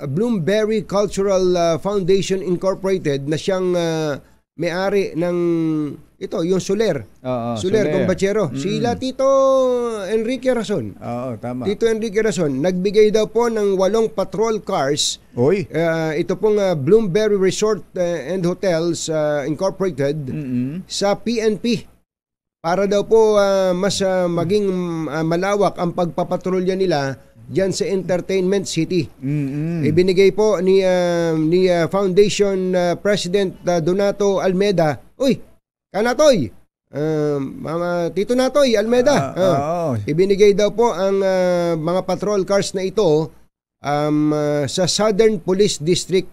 Bloomberry Cultural Foundation Incorporated na siyang may-ari ng ito, yung Soler. Soler, kumbachero. Sila Tito Enrique Rason. Oo, tama. Tito Enrique Rason, nagbigay daw po ng 8 patrol cars. Oy. Ito pong Bloomberry Resort and Hotels Incorporated sa PNP. Para daw po mas maging malawak ang pagpapatrolya nila diyan sa Entertainment City. Ibinigay po ni Foundation President Donato Almeda. Uy, Kanatoy, Mama Tito Natoy Almeda. Ibinigay daw po ang mga patrol cars na ito sa Southern Police District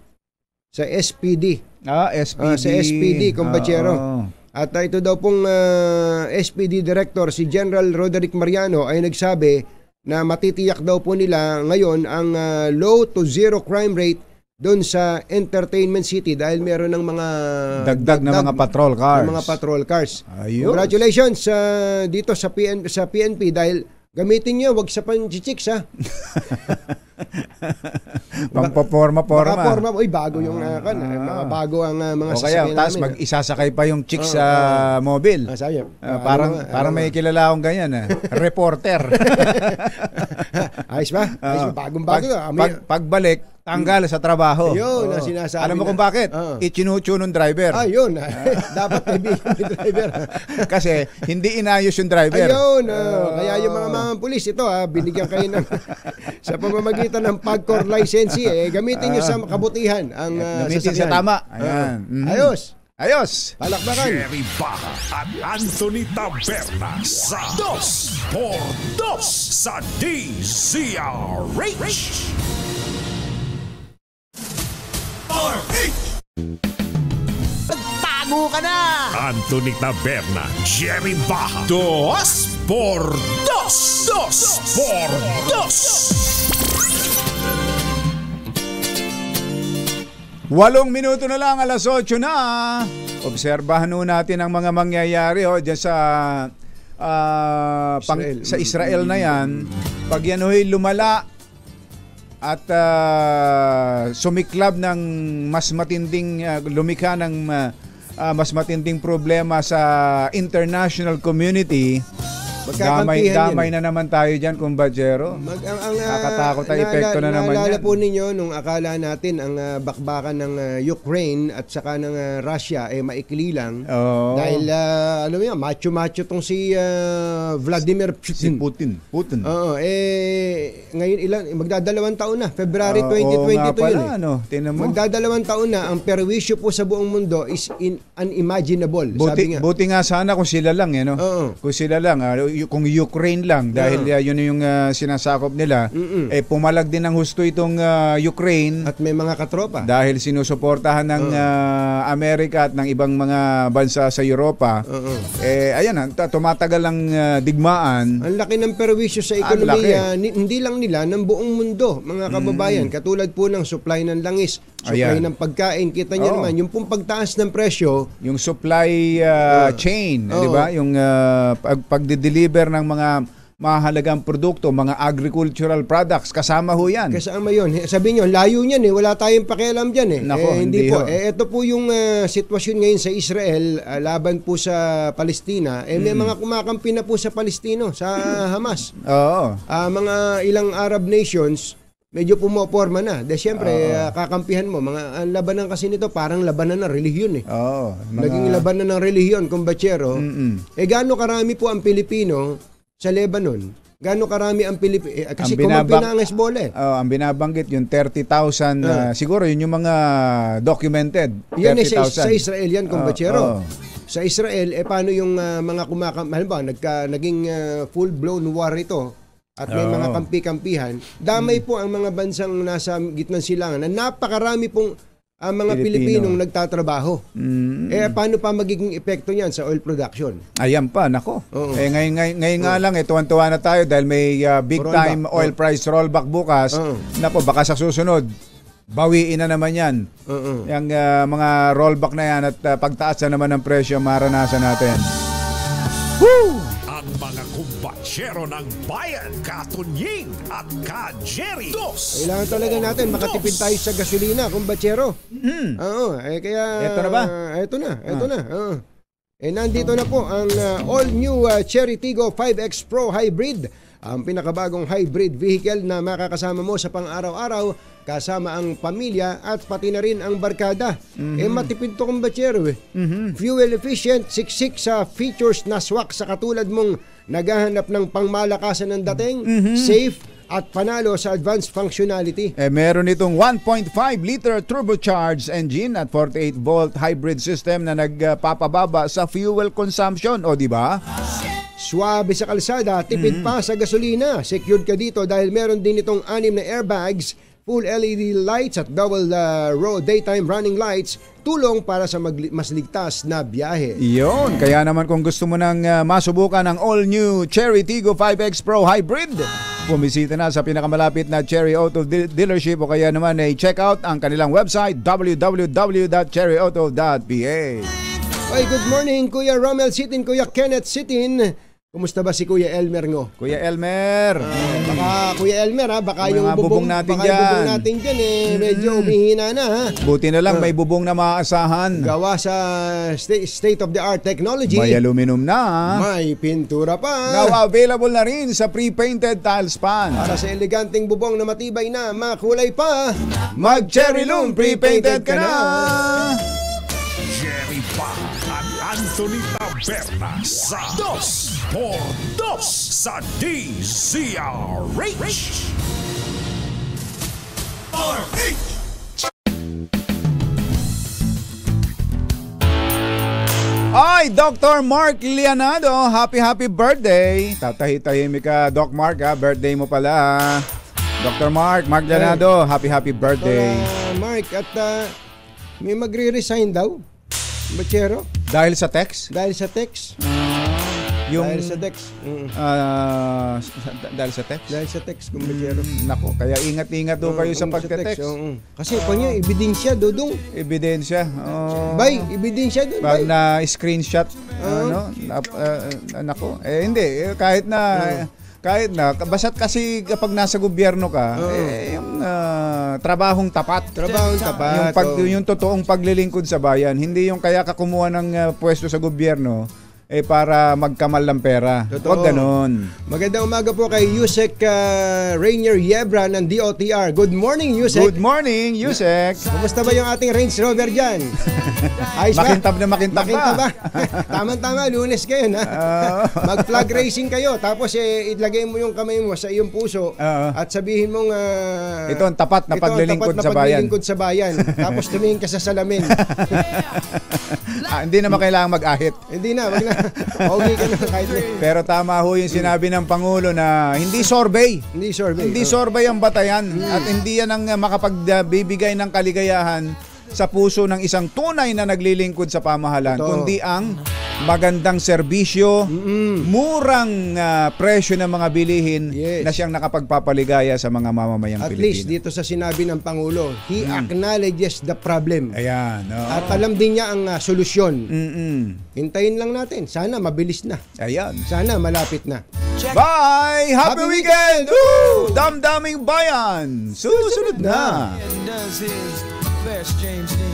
sa SPD. SPD. Sa SPD, kumbachero. At ito daw pong SPD Director, si General Roderick Mariano, ay nagsabi na matitiyak daw po nila ngayon ang low to zero crime rate doon sa Entertainment City dahil meron ng mga dagdag na mga patrol cars. Mga patrol cars. Ayos. Congratulations dito sa PNP dahil gamitin niyo, wag sa panchichiks ha. Pangpoporma. Uy, bago yung mga bago ang mga kaya sasakyan tapos namin. mag-isasakay pa yung chicks sa mobile. Parang may kilala akong ganyan. Reporter. Ayos ba? Bagong-bago. Pagbalik, tanggal sa trabaho. Ayun, sinasabi. Alam mo kung bakit? Ichinucho ng driver. Ayun. Dapat kaibigan ng driver. Kasi hindi inayos yung driver. Ayun. Kaya yung mga pulis ito, binigyan kayo ng sa pamamagitan ng PAGCOR licensee, gamitin nyo sa kabutihan ang gamitin sasakyan. sa tama. Ayan. Ayos. Palakpakan. Jerry Baha at Anthony Taberna sa 2x2 sa DZRH. Tago ka na! Anthony Taberna, Jerry Baha, 2x2. 8 minuto na lang, 8:00 na. Obserbahan nun natin ang mga mangyayari dyan sa sa Israel na yan. Pag yan lumala at sumiklab ng mas matinding lumikha ng mas matinding problema sa international community, damay na naman tayo dyan, kumbachero. Nakakatakot ang epekto na naman yan. Naalala po ninyo nung akala natin ang bakbakan ng Ukraine at saka ng Russia maikli lang. Dahil macho-macho tong si Vladimir Putin. Si Putin. Ngayon magdadalawang taon na. February 2022 yun. Magdadalawang taon na. Ang perwisyo po sa buong mundo is unimaginable. Buti nga sana kung sila lang. Kung sila lang. Kung Ukraine lang, dahil yun yung sinasakop nila, pumalag din ng husto itong Ukraine. At may mga katropa. Dahil sinusuportahan ng Amerika at ng ibang mga bansa sa Europa. Tumatagal ang digmaan. Ang laki ng perwisyo sa ekonomiya, hindi lang nila, ng buong mundo, mga kababayan. Katulad po ng supply ng langis, supply ng pagkain. Kita niyo naman, yung pong pagtaas ng presyo. Yung supply chain, di ba? Yung pagdideliver ng mga mahalagang produkto, mga agricultural products, kasama ho yan. Kasama yun. Sabi nyo, layo niyan wala tayong pakialam dyan Nako, hindi po. ho. Ito po yung sitwasyon ngayon sa Israel, laban po sa Palestina. May mga kumakampi na po sa Palestino, sa Hamas. Oo. Mga ilang Arab nations, medyo pumoporma na. De siyempre, kakampihan mo. Ang labanan kasi nito, parang labanan ng relihiyon Oo. Naging labanan ng relihiyon, kumbatsero. Gaano karami po ang Pilipino sa Lebanon? Gaano karami ang Pilipino? Kasi kumampi na ang Hezbollah. Ang binabanggit, yung 30,000, siguro yun yung mga documented. Yan 30,000. sa Israel yan, kumbatsero. Sa Israel, paano yung mga kumakampi? Halimbawa, naging full-blown war ito. At may mga kampi-kampihan, damay po ang mga bansang nasa gitnang silangan na napakarami pong mga Pilipinong nagtatrabaho. Paano pa magiging epekto niyan sa oil production? Ayan pa, nako. Ngayon nga lang, tuwan-tuwa na tayo dahil may big-time oil price rollback bukas. Nako, baka sa susunod, bawiin na naman yan. Yung mga rollback na yan at pagtaas na naman ng presyo maranasan natin. Woo! Ang mga kumbatsero ng bayan, Katunying at Ka-Jerry Dos. Kailangan talaga natin makatipid tayo sa gasolina, kumbatsero. Kaya ito na ba? Ito na. Nandito na po ang all-new Cherry Tiggo 5X Pro Hybrid. Ang pinakabagong hybrid vehicle na makakasama mo sa pang-araw-araw kasama ang pamilya at pati na rin ang barkada. Matipid to kumbatsero Fuel efficient, siksik sa features na swak sa katulad mong naghahanap ng pangmalakasan ng dating, safe at panalo sa advanced functionality. Meron itong 1.5 liter turbocharged engine at 48 volt hybrid system na nagpapababa sa fuel consumption. O di ba? Suwabe sa kalsada, tipid pa sa gasolina. Secured ka dito dahil meron din itong 6 na airbags, full LED lights at double row daytime running lights, tulong para sa mas ligtas na biyahe. Iyon, kaya naman kung gusto mo nang masubukan ang all-new Cherry Tiggo 5X Pro Hybrid, bumisita na sa pinakamalapit na Cherry Auto dealership o kaya naman check out ang kanilang website www.cherryauto.pa. Oy, good morning Kuya Romel Sitin, Kuya Kenneth Sitin. Kumusta ba si Kuya Elmer ngo? Kuya Elmer. Baka Kuya Elmer baka yung bubong natin dyan. Medyo umihina na Buti na lang may bubong na maaasahan. Gawa sa state-of-the-art technology. May aluminum na. May pintura pa. Now available na rin sa pre-painted tile span. Para sa eleganteng bubong na matibay na, makulay pa. Mag-Cherry Loom pre-painted ka na. Jerry Pa at Anthony Taberna sa 2x2 sa DZRH. Ay, Dr. Mark Lianado, happy birthday. Tatahi-tahimik ka, Doc Mark, birthday mo pala. Dr. Mark Lianado, happy birthday. Mark, at may magre-resign daw. Bachero? Dahil sa text? Dahil sa text. Dahil sa text. Dahil sa text? Dahil sa text, kumbachero. Nako, kaya ingat-ingat doon kayo sa pagka-text. Kasi pa niya, ebidensya, Dodong. Ebidensya. Bay, ebidensya doon, Pag na-screenshot, nako. Hindi, kahit na, basta't kasi kapag nasa gobyerno ka, yung trabahong tapat. Yung totoong paglilingkod sa bayan. Hindi yung kaya ka kumuha ng pwesto sa gobyerno para magkamal ng pera. Huwag ganon. Magandang umaga po kay Yusek Rainier Yebra ng DOTR. Good morning, Yusek. Good morning, Yusek. Kumusta ba yung ating Range Rover dyan? Ayos ba? Makintab ba? Tama-tama, Lunes kayo na. Mag-flag racing kayo, tapos ilagay mo yung kamay mo sa iyong puso at sabihin mong ito ang tapat na paglilingkod sa bayan. Tapos tumingin ka sa salamin. Hindi naman kailangan mag-ahit. Hindi na, wag na. Okay ka na kahit na. Pero tama ho yung sinabi ng Pangulo na hindi survey. Hindi survey ang batayan at hindi yan ang makapagbibigay ng kaligayahan sa puso ng isang tunay na naglilingkod sa pamahalan, kundi ang magandang serbisyo, murang presyo ng mga bilihin na siyang nakapagpapaligaya sa mga mamamayang At Pilipino. least dito sa sinabi ng Pangulo, he acknowledges the problem. Ayan. At alam din niya ang solusyon. Hintayin lang natin. Sana mabilis na. Ayan. Sana malapit na. Bye! Happy weekend! Woo! Damdaming bayan! Susunod na! Does his best James Dean.